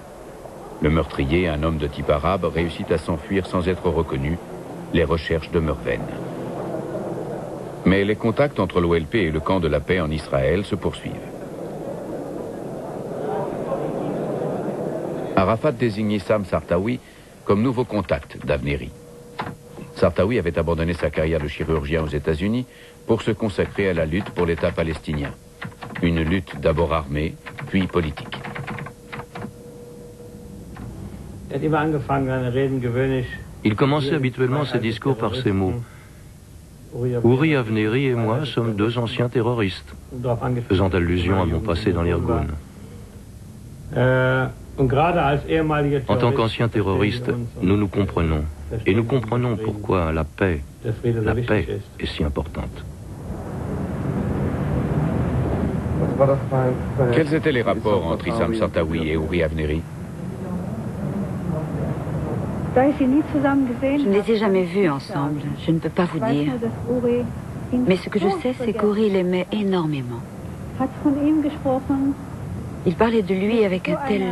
Le meurtrier, un homme de type arabe, réussit à s'enfuir sans être reconnu. Les recherches demeurent vaines. Mais les contacts entre l'OLP et le camp de la paix en Israël se poursuivent. Arafat désignait Sam Sartawi comme nouveau contact d'Avnéry. Sartawi avait abandonné sa carrière de chirurgien aux États-Unis pour se consacrer à la lutte pour l'État palestinien. Une lutte d'abord armée, puis politique. Il commençait habituellement ses discours par ces mots. Uri Avnéry et moi sommes deux anciens terroristes, faisant allusion à mon passé dans l'Irgun. En tant qu'anciens terroristes, nous nous comprenons. Et nous comprenons pourquoi la paix est si importante. Quels étaient les rapports entre Issam Sartawi et Uri Avnéry? Je ne les ai jamais vus ensemble, je ne peux pas vous dire. Mais ce que je sais, c'est qu'Uri l'aimait énormément. Il parlait de lui avec un tel...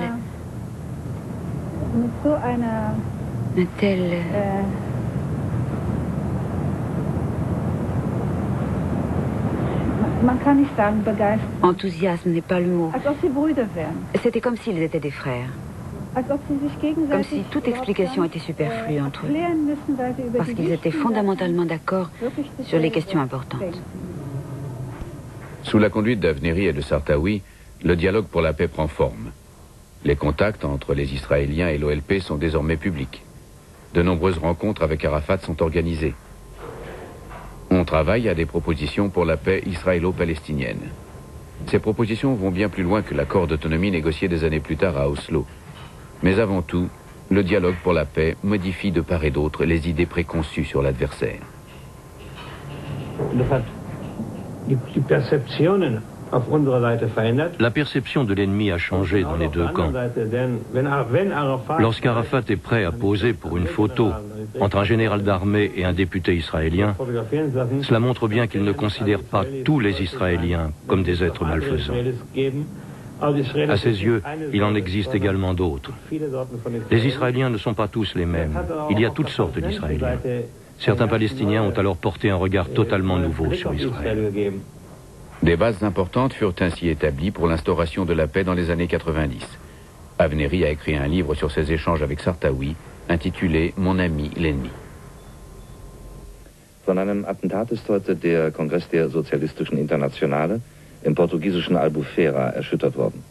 Enthousiasme n'est pas le mot. C'était comme s'ils étaient des frères. Comme si toute explication était superflue entre eux. Parce qu'ils étaient fondamentalement d'accord sur les questions importantes. Sous la conduite d'Avnéry et de Sartawi, le dialogue pour la paix prend forme. Les contacts entre les Israéliens et l'OLP sont désormais publics. De nombreuses rencontres avec Arafat sont organisées. On travaille à des propositions pour la paix israélo-palestinienne. Ces propositions vont bien plus loin que l'accord d'autonomie négocié des années plus tard à Oslo. Mais avant tout, le dialogue pour la paix modifie de part et d'autre les idées préconçues sur l'adversaire. La perception de l'ennemi a changé dans les deux camps. Lorsqu'Arafat est prêt à poser pour une photo entre un général d'armée et un député israélien, cela montre bien qu'il ne considère pas tous les Israéliens comme des êtres malfaisants. À ses yeux, il en existe également d'autres. Les Israéliens ne sont pas tous les mêmes. Il y a toutes sortes d'Israéliens. Certains Palestiniens ont alors porté un regard totalement nouveau sur Israël. Des bases importantes furent ainsi établies pour l'instauration de la paix dans les années 90. Avnéry a écrit un livre sur ses échanges avec Sartawi, intitulé « Mon ami l'ennemi ». Von einem Attentat ist heute der Kongress der Sozialistischen Internationale im portugiesischen Albufeira erschüttert worden.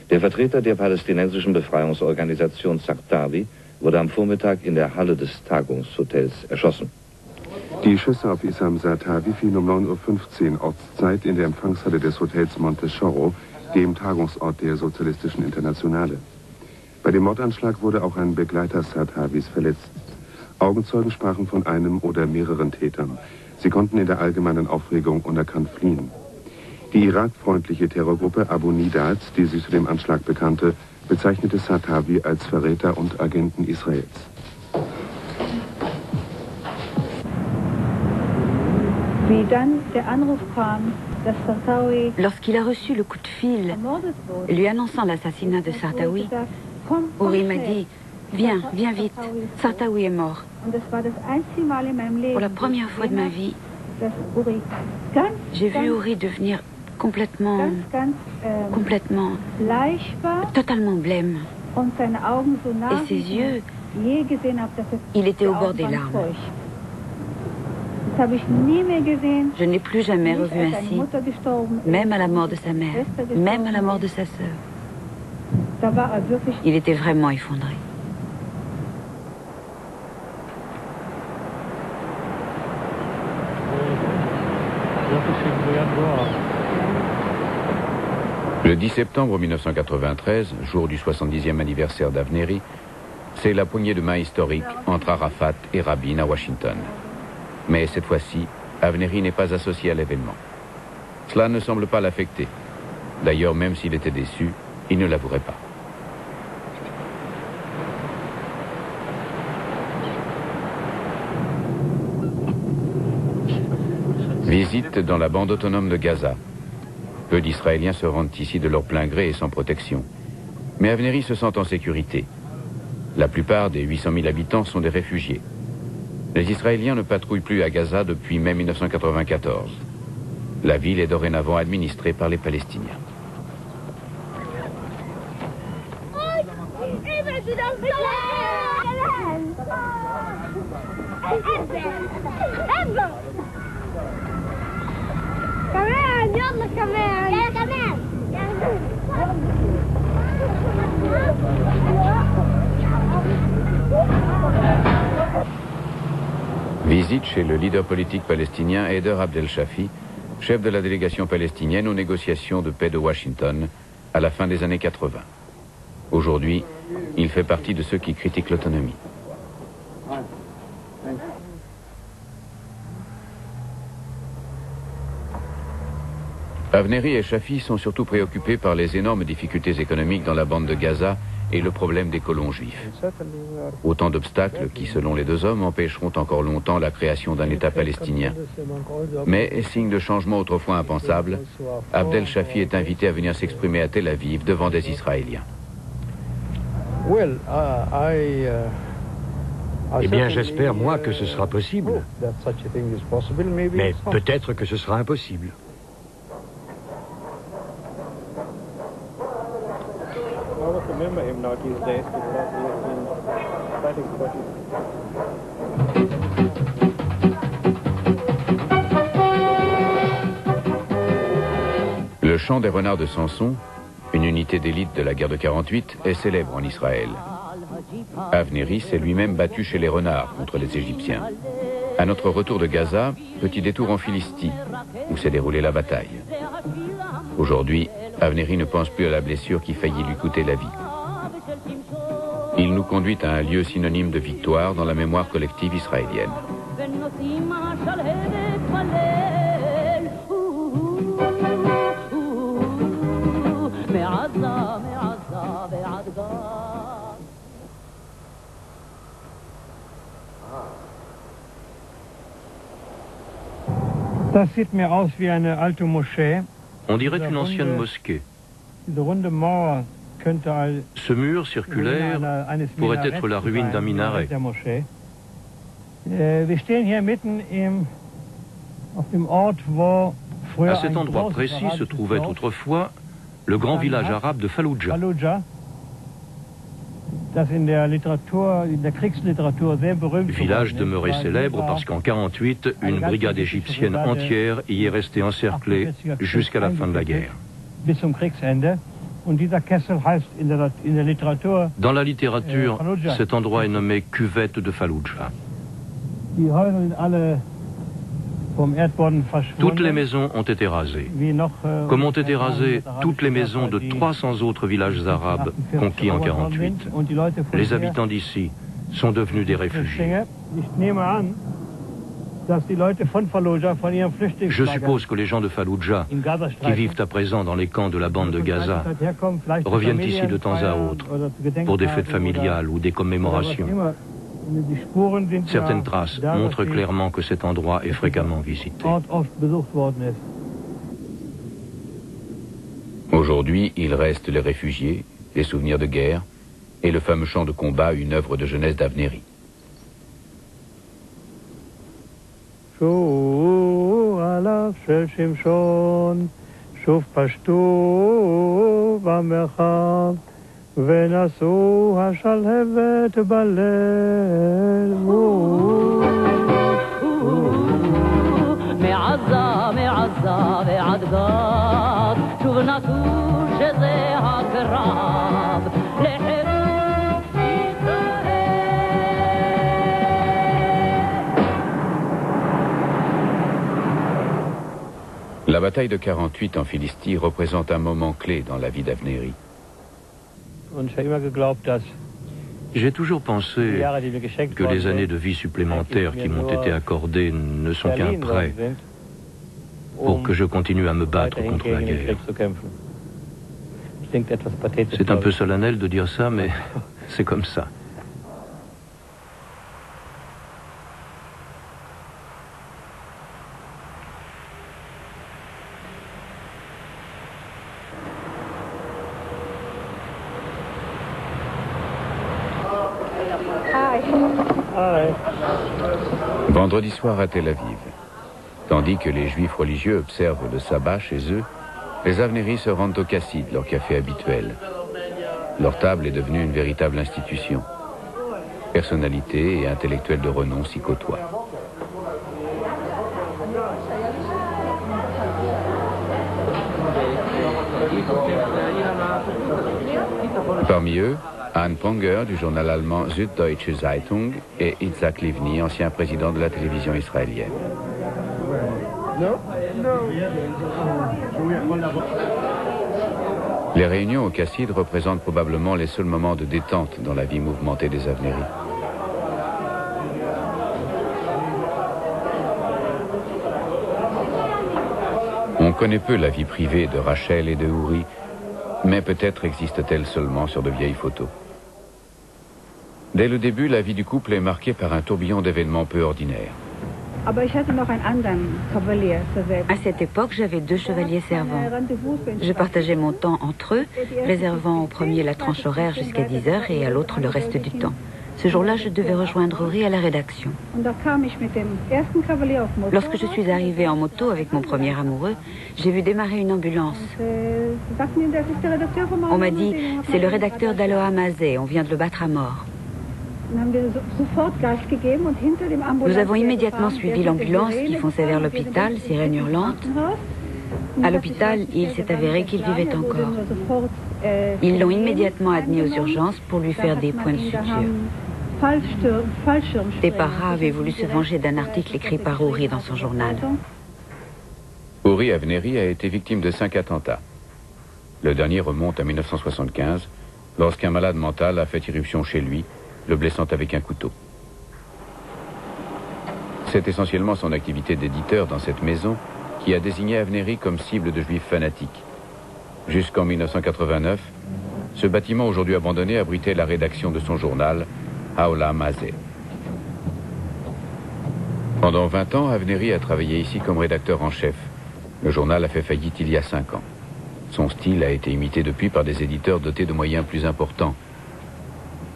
Der Vertreter der palästinensischen Befreiungsorganisation Sartawi wurde am Vormittag in der Halle des Tagungshotels erschossen. Die Schüsse auf Issam Sartawi fielen um 9:15 Uhr Ortszeit in der Empfangshalle des Hotels Montesoro, dem Tagungsort der Sozialistischen Internationale. Bei dem Mordanschlag wurde auch ein Begleiter Sartawis verletzt. Augenzeugen sprachen von einem oder mehreren Tätern. Sie konnten in der allgemeinen Aufregung unerkannt fliehen. Die irakfreundliche Terrorgruppe Abu Nidal, die sich zu dem Anschlag bekannte, bezeichnete Sartawi als Verräter und Agenten Israels. Lorsqu'il a reçu le coup de fil lui annonçant l'assassinat de Sartawi, Uri m'a dit Viens, viens vite. Sartaoui est mort. Pour la première fois de ma vie, j'ai vu Uri devenir complètement, totalement blême. Et ses yeux, il était au bord des larmes. Je n'ai plus jamais revu ainsi, même à la mort de sa mère, même à la mort de sa sœur. Il était vraiment effondré. Le 10 septembre 1993, jour du 70e anniversaire d'Avnéry, c'est la poignée de main historique entre Arafat et Rabin à Washington. Mais cette fois-ci, Avnéry n'est pas associé à l'événement. Cela ne semble pas l'affecter. D'ailleurs, même s'il était déçu, il ne l'avouerait pas. Visite dans la bande autonome de Gaza. Peu d'Israéliens se rendent ici de leur plein gré et sans protection. Mais Avnéry se sent en sécurité. La plupart des 800 000 habitants sont des réfugiés. Les Israéliens ne patrouillent plus à Gaza depuis mai 1994. La ville est dorénavant administrée par les Palestiniens. Visite chez le leader politique palestinien Haider Abdel Shafi, chef de la délégation palestinienne aux négociations de paix de Washington à la fin des années 80. Aujourd'hui, il fait partie de ceux qui critiquent l'autonomie. Avnéry et Shafi sont surtout préoccupés par les énormes difficultés économiques dans la bande de Gaza et le problème des colons juifs. Autant d'obstacles qui, selon les deux hommes, empêcheront encore longtemps la création d'un État palestinien. Mais, signe de changement autrefois impensable, Abdel Shafi est invité à venir s'exprimer à Tel Aviv devant des Israéliens. Eh bien, j'espère, moi, que ce sera possible. Mais peut-être que ce sera impossible. Le chant des renards de Samson, une unité d'élite de la guerre de 48, est célèbre en Israël. Avnéry s'est lui-même battu chez les renards contre les Égyptiens. À notre retour de Gaza, petit détour en Philistie, où s'est déroulée la bataille. Aujourd'hui, Avnéry ne pense plus à la blessure qui faillit lui coûter la vie. Il nous conduit à un lieu synonyme de victoire dans la mémoire collective israélienne. Das sieht mir aus wie eine alte Moschee. On dirait une ancienne mosquée. Diese runde Mauer könnte Ce mur circulaire pourrait être la ruine d'un minaret. Wir stehen hier mitten auf dem Ort, wo früher à cet endroit précis se trouvait autrefois le grand village arabe de Fallujah. Village demeuré célèbre parce qu'en 1948, une brigade égyptienne entière y est restée encerclée jusqu'à la fin de la guerre. Dans la littérature, cet endroit est nommé cuvette de Fallujah. Toutes les maisons ont été rasées, comme ont été rasées toutes les maisons de 300 autres villages arabes conquis en 1948. Les habitants d'ici sont devenus des réfugiés. Je suppose que les gens de Fallujah, qui vivent à présent dans les camps de la bande de Gaza, reviennent ici de temps à autre pour des fêtes familiales ou des commémorations. Certaines traces montrent clairement que cet endroit est fréquemment visité. Aujourd'hui, il reste les réfugiés, les souvenirs de guerre et le fameux chant de combat, une œuvre de jeunesse d'Avnéry. La bataille de 48 en Philistie représente un moment clé dans la vie d'Avnéry. J'ai toujours pensé que les années de vie supplémentaires qui m'ont été accordées ne sont qu'un prêt pour que je continue à me battre contre la guerre. C'est un peu solennel de dire ça, mais c'est comme ça. Vendredi soir à Tel Aviv. Tandis que les juifs religieux observent le sabbat chez eux, les Avnéris se rendent au Cassid, leur café habituel. Leur table est devenue une véritable institution. Personnalités et intellectuels de renom s'y côtoient. Parmi eux, Anne Ponger du journal allemand Süddeutsche Zeitung et Itzhak Livni, ancien président de la télévision israélienne. Les réunions au Cassid représentent probablement les seuls moments de détente dans la vie mouvementée des Avnéris. On connaît peu la vie privée de Rachel et de Uri, mais peut-être existe-t-elle seulement sur de vieilles photos. Dès le début, la vie du couple est marquée par un tourbillon d'événements peu ordinaires. À cette époque, j'avais 2 chevaliers servants. Je partageais mon temps entre eux, réservant au premier la tranche horaire jusqu'à 10 heures et à l'autre le reste du temps. Ce jour-là, je devais rejoindre Uri à la rédaction. Lorsque je suis arrivée en moto avec mon premier amoureux, j'ai vu démarrer une ambulance. On m'a dit, c'est le rédacteur d'Aloha Mazé, on vient de le battre à mort. Nous avons immédiatement suivi l'ambulance qui fonçait vers l'hôpital, sirène hurlante. À l'hôpital, il s'est avéré qu'il vivait encore. Ils l'ont immédiatement admis aux urgences pour lui faire des points de suture. Des paras avaient voulu se venger d'un article écrit par Uri dans son journal. Uri Avnéry a été victime de 5 attentats. Le dernier remonte à 1975, lorsqu'un malade mental a fait irruption chez lui, le blessant avec un couteau. C'est essentiellement son activité d'éditeur dans cette maison qui a désigné Avnéry comme cible de juifs fanatiques. Jusqu'en 1989, ce bâtiment aujourd'hui abandonné abritait la rédaction de son journal, Haolam Mazé. Pendant 20 ans, Avnéry a travaillé ici comme rédacteur en chef. Le journal a fait faillite il y a 5 ans. Son style a été imité depuis par des éditeurs dotés de moyens plus importants.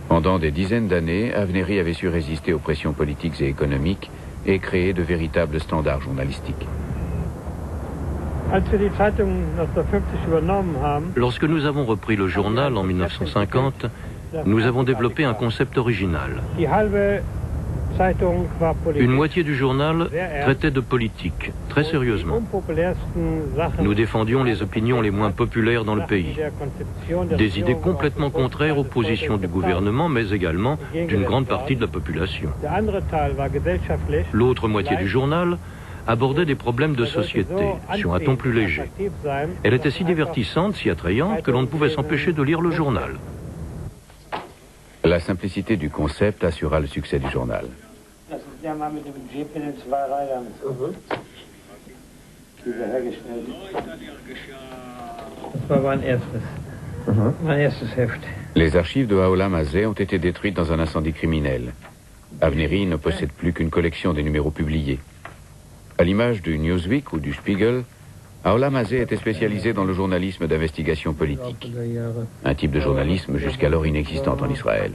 Pendant des dizaines d'années, Avnéry avait su résister aux pressions politiques et économiques et créer de véritables standards journalistiques. Lorsque nous avons repris le journal en 1950, nous avons développé un concept original. Une moitié du journal traitait de politique, très sérieusement. Nous défendions les opinions les moins populaires dans le pays. Des idées complètement contraires aux positions du gouvernement, mais également d'une grande partie de la population. L'autre moitié du journal abordait des problèmes de société, sur un ton plus léger. Elle était si divertissante, si attrayante, que l'on ne pouvait s'empêcher de lire le journal. La simplicité du concept assura le succès du journal. Les archives de Haolam Mazé ont été détruites dans un incendie criminel. Avnéry ne possède plus qu'une collection des numéros publiés. À l'image du Newsweek ou du Spiegel, Aolam Hazeh était spécialisé dans le journalisme d'investigation politique, un type de journalisme jusqu'alors inexistant en Israël.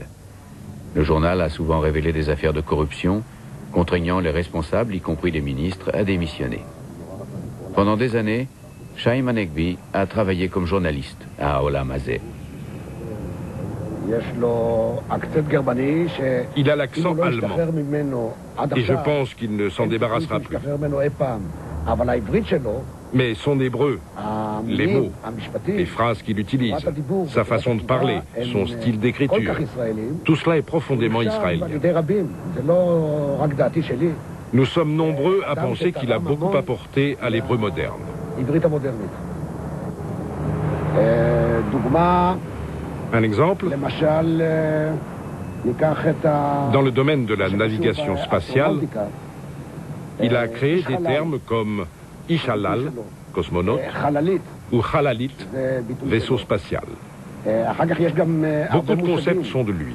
Le journal a souvent révélé des affaires de corruption, contraignant les responsables, y compris les ministres, à démissionner. Pendant des années, Chaim Hanekbi a travaillé comme journaliste à Aolam Hazeh. Il a l'accent allemand et je pense qu'il ne s'en débarrassera plus. Mais son hébreu, les mots, les phrases qu'il utilise, sa façon de parler, son style d'écriture, tout cela est profondément israélien. Nous sommes nombreux à penser qu'il a beaucoup apporté à l'hébreu moderne. Un exemple, dans le domaine de la navigation spatiale, il a créé des termes comme Ishalal, cosmonaute, ou Halalit, vaisseau spatial. Beaucoup de concepts sont de lui.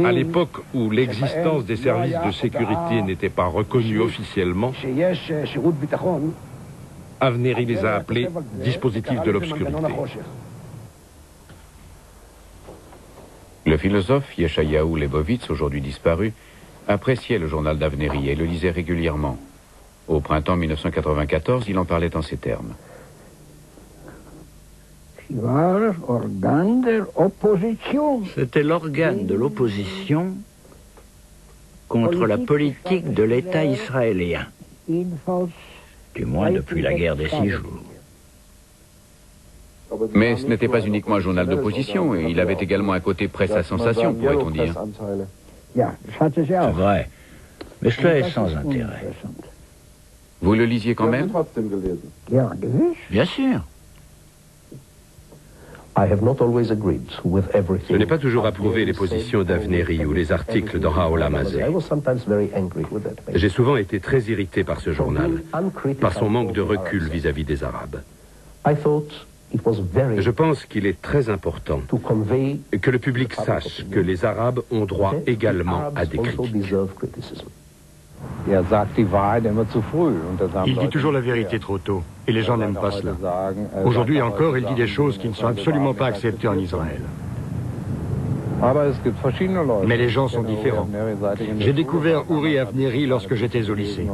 À l'époque où l'existence des services de sécurité n'était pas reconnue officiellement, Avnéry les a appelés dispositifs de l'obscurité. Le philosophe Yeshayahu Leibovitz, aujourd'hui disparu, appréciait le journal d'Avnéry et le lisait régulièrement. Au printemps 1994, il en parlait en ces termes. C'était l'organe de l'opposition contre la politique de l'État israélien, du moins depuis la guerre des 6 jours. Mais ce n'était pas uniquement un journal d'opposition, il avait également un côté presse à sensation, pourrait-on dire. C'est vrai, mais cela est sans intérêt. Vous le lisiez quand même? Bien sûr. Je n'ai pas toujours approuvé les positions d'Avnéry ou les articles dans Aolam Hazeh. J'ai souvent été très irrité par ce journal, par son manque de recul vis-à-vis des Arabes. Je pense qu'il est très important que le public sache que les Arabes ont droit également à des critiques. Il dit toujours la vérité trop tôt, et les gens n'aiment pas cela. Aujourd'hui encore, il dit des choses qui ne sont absolument pas acceptées en Israël. Mais les gens sont différents. J'ai découvert Uri Avnéry lorsque j'étais au lycée.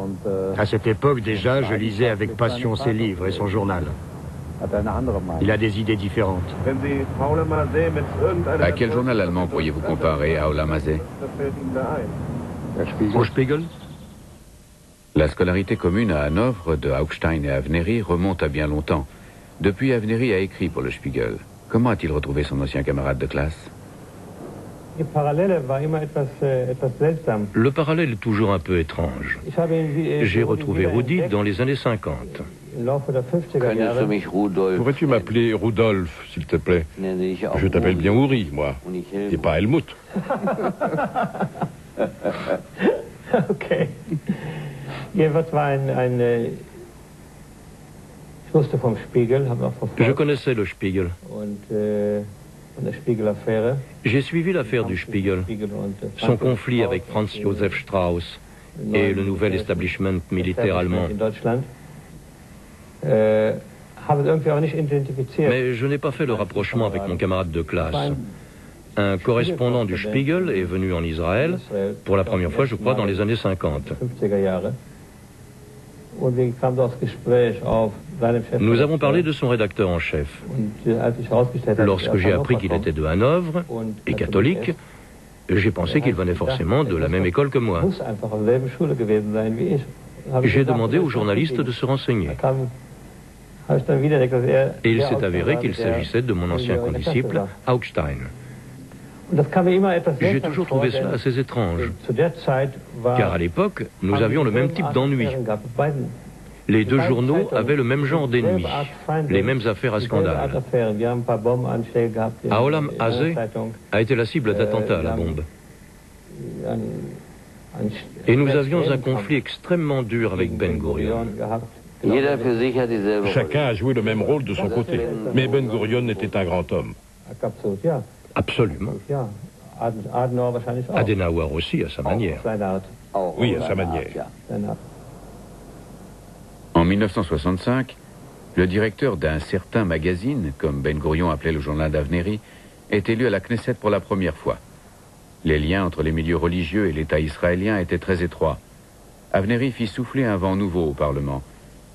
À cette époque déjà, je lisais avec passion ses livres et son journal. Il a des idées différentes. À quel journal allemand pourriez-vous comparer à Aolam Hazeh? Au Spiegel? La scolarité commune à Hanovre de Augstein et Avnéry remonte à bien longtemps. Depuis, Avnéry a écrit pour le Spiegel. Comment a-t-il retrouvé son ancien camarade de classe? Le parallèle est toujours un peu étrange. J'ai retrouvé Rudi dans les années 50. Pourrais-tu m'appeler Rudolf, s'il te plaît? Je t'appelle bien Uri, moi, et pas Helmut. Ok. Je connaissais le Spiegel. J'ai suivi l'affaire du Spiegel, son conflit avec Franz Josef Strauss et le nouvel establishment militaire allemand. Mais je n'ai pas fait le rapprochement avec mon camarade de classe. Un correspondant du Spiegel est venu en Israël pour la première fois, je crois, dans les années 50. Nous avons parlé de son rédacteur en chef. Lorsque j'ai appris qu'il était de Hanovre et catholique, j'ai pensé qu'il venait forcément de la même école que moi. J'ai demandé aux journalistes de se renseigner. Et il s'est avéré qu'il s'agissait de mon ancien condisciple, Augstein. J'ai toujours trouvé cela assez étrange, car à l'époque, nous avions le même type d'ennui. Les deux journaux avaient le même genre d'ennemis, les mêmes affaires à scandale. Aolam Hazeh a été la cible d'attentats à la bombe. Et nous avions un conflit extrêmement dur avec Ben Gurion. Chacun a joué le même rôle de son côté, mais Ben Gurion était un grand homme. Absolument. Adenauer aussi, à sa manière. Oui, à sa manière. En En 1965, le directeur d'un certain magazine, comme Ben Gourion appelait le journal d'Avnéry, est élu à la Knesset pour la première fois. Les liens entre les milieux religieux et l'État israélien étaient très étroits. Avnéry fit souffler un vent nouveau au Parlement.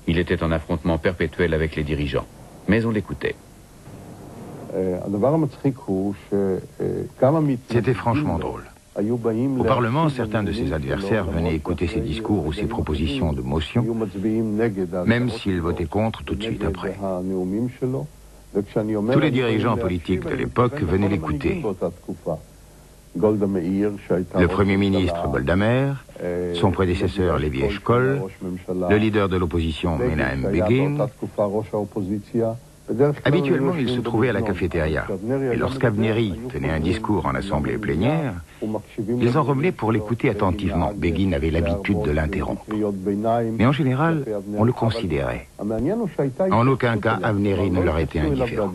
Il était en affrontement perpétuel avec les dirigeants. Mais on l'écoutait. C'était franchement drôle. Au Parlement, certains de ses adversaires venaient écouter ses discours ou ses propositions de motion, même s'ils votaient contre tout de suite après. Tous les dirigeants politiques de l'époque venaient l'écouter. Le Premier ministre Golda Meir, son prédécesseur Levi Eshkol, le leader de l'opposition Menahem Begin. Habituellement, il se trouvait à la cafétéria. Et lorsqu'Avnéry tenait un discours en assemblée plénière, ils en revenaient pour l'écouter attentivement. Begin avait l'habitude de l'interrompre. Mais en général, on le considérait. En aucun cas, Avnéry ne leur était indifférent.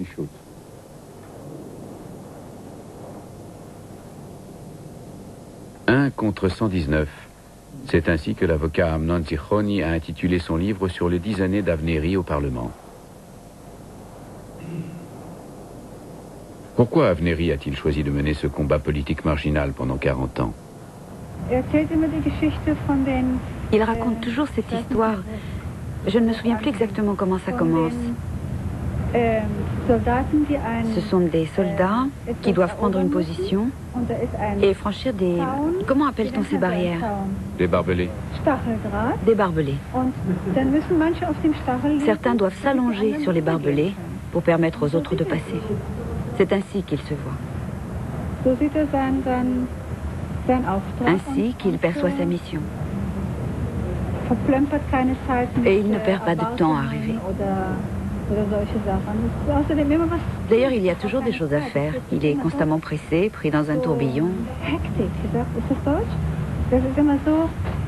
Un contre 119. C'est ainsi que l'avocat Amnon Zichoni a intitulé son livre sur les 10 années d'Avnéry au Parlement. Pourquoi Avnéry a-t-il choisi de mener ce combat politique marginal pendant 40 ans? Il raconte toujours cette histoire. Je ne me souviens plus exactement comment ça commence. Ce sont des soldats qui doivent prendre une position et franchir des... Comment appelle-t-on ces barrières? Des barbelés. Des barbelés. Certains doivent s'allonger sur les barbelés pour permettre aux autres de passer. C'est ainsi qu'il se voit. Ainsi qu'il perçoit sa mission. Et il ne perd pas de temps à arriver. D'ailleurs, il y a toujours des choses à faire. Il est constamment pressé, pris dans un tourbillon.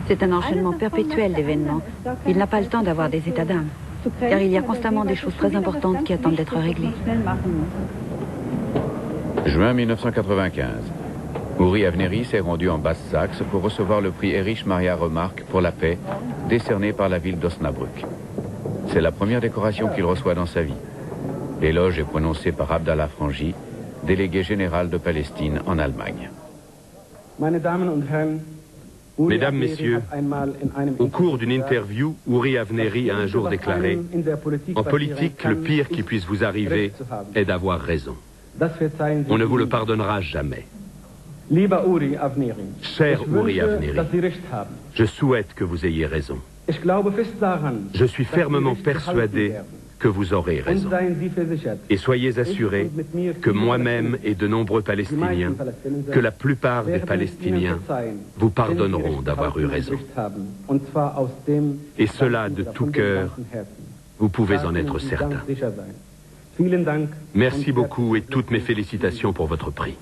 C'est un enchaînement perpétuel d'événements. Il n'a pas le temps d'avoir des états d'âme, car il y a constamment des choses très importantes qui attendent d'être réglées. Juin 1995. Uri Avnéry s'est rendu en Basse-Saxe pour recevoir le prix Erich Maria Remarque pour la paix, décerné par la ville d'Osnabrück. C'est la première décoration qu'il reçoit dans sa vie. L'éloge est prononcé par Abdallah Frangi, délégué général de Palestine en Allemagne. Mesdames, Messieurs, au cours d'une interview, Uri Avnéry a un jour déclaré « En politique, le pire qui puisse vous arriver est d'avoir raison. On ne vous le pardonnera jamais. Cher Uri Avnéry, je souhaite que vous ayez raison. Je suis fermement persuadé que vous aurez raison. Et soyez assurés que moi-même et de nombreux Palestiniens, que la plupart des Palestiniens, vous pardonneront d'avoir eu raison. Et cela de tout cœur, vous pouvez en être certain. Merci beaucoup et toutes mes félicitations pour votre prix.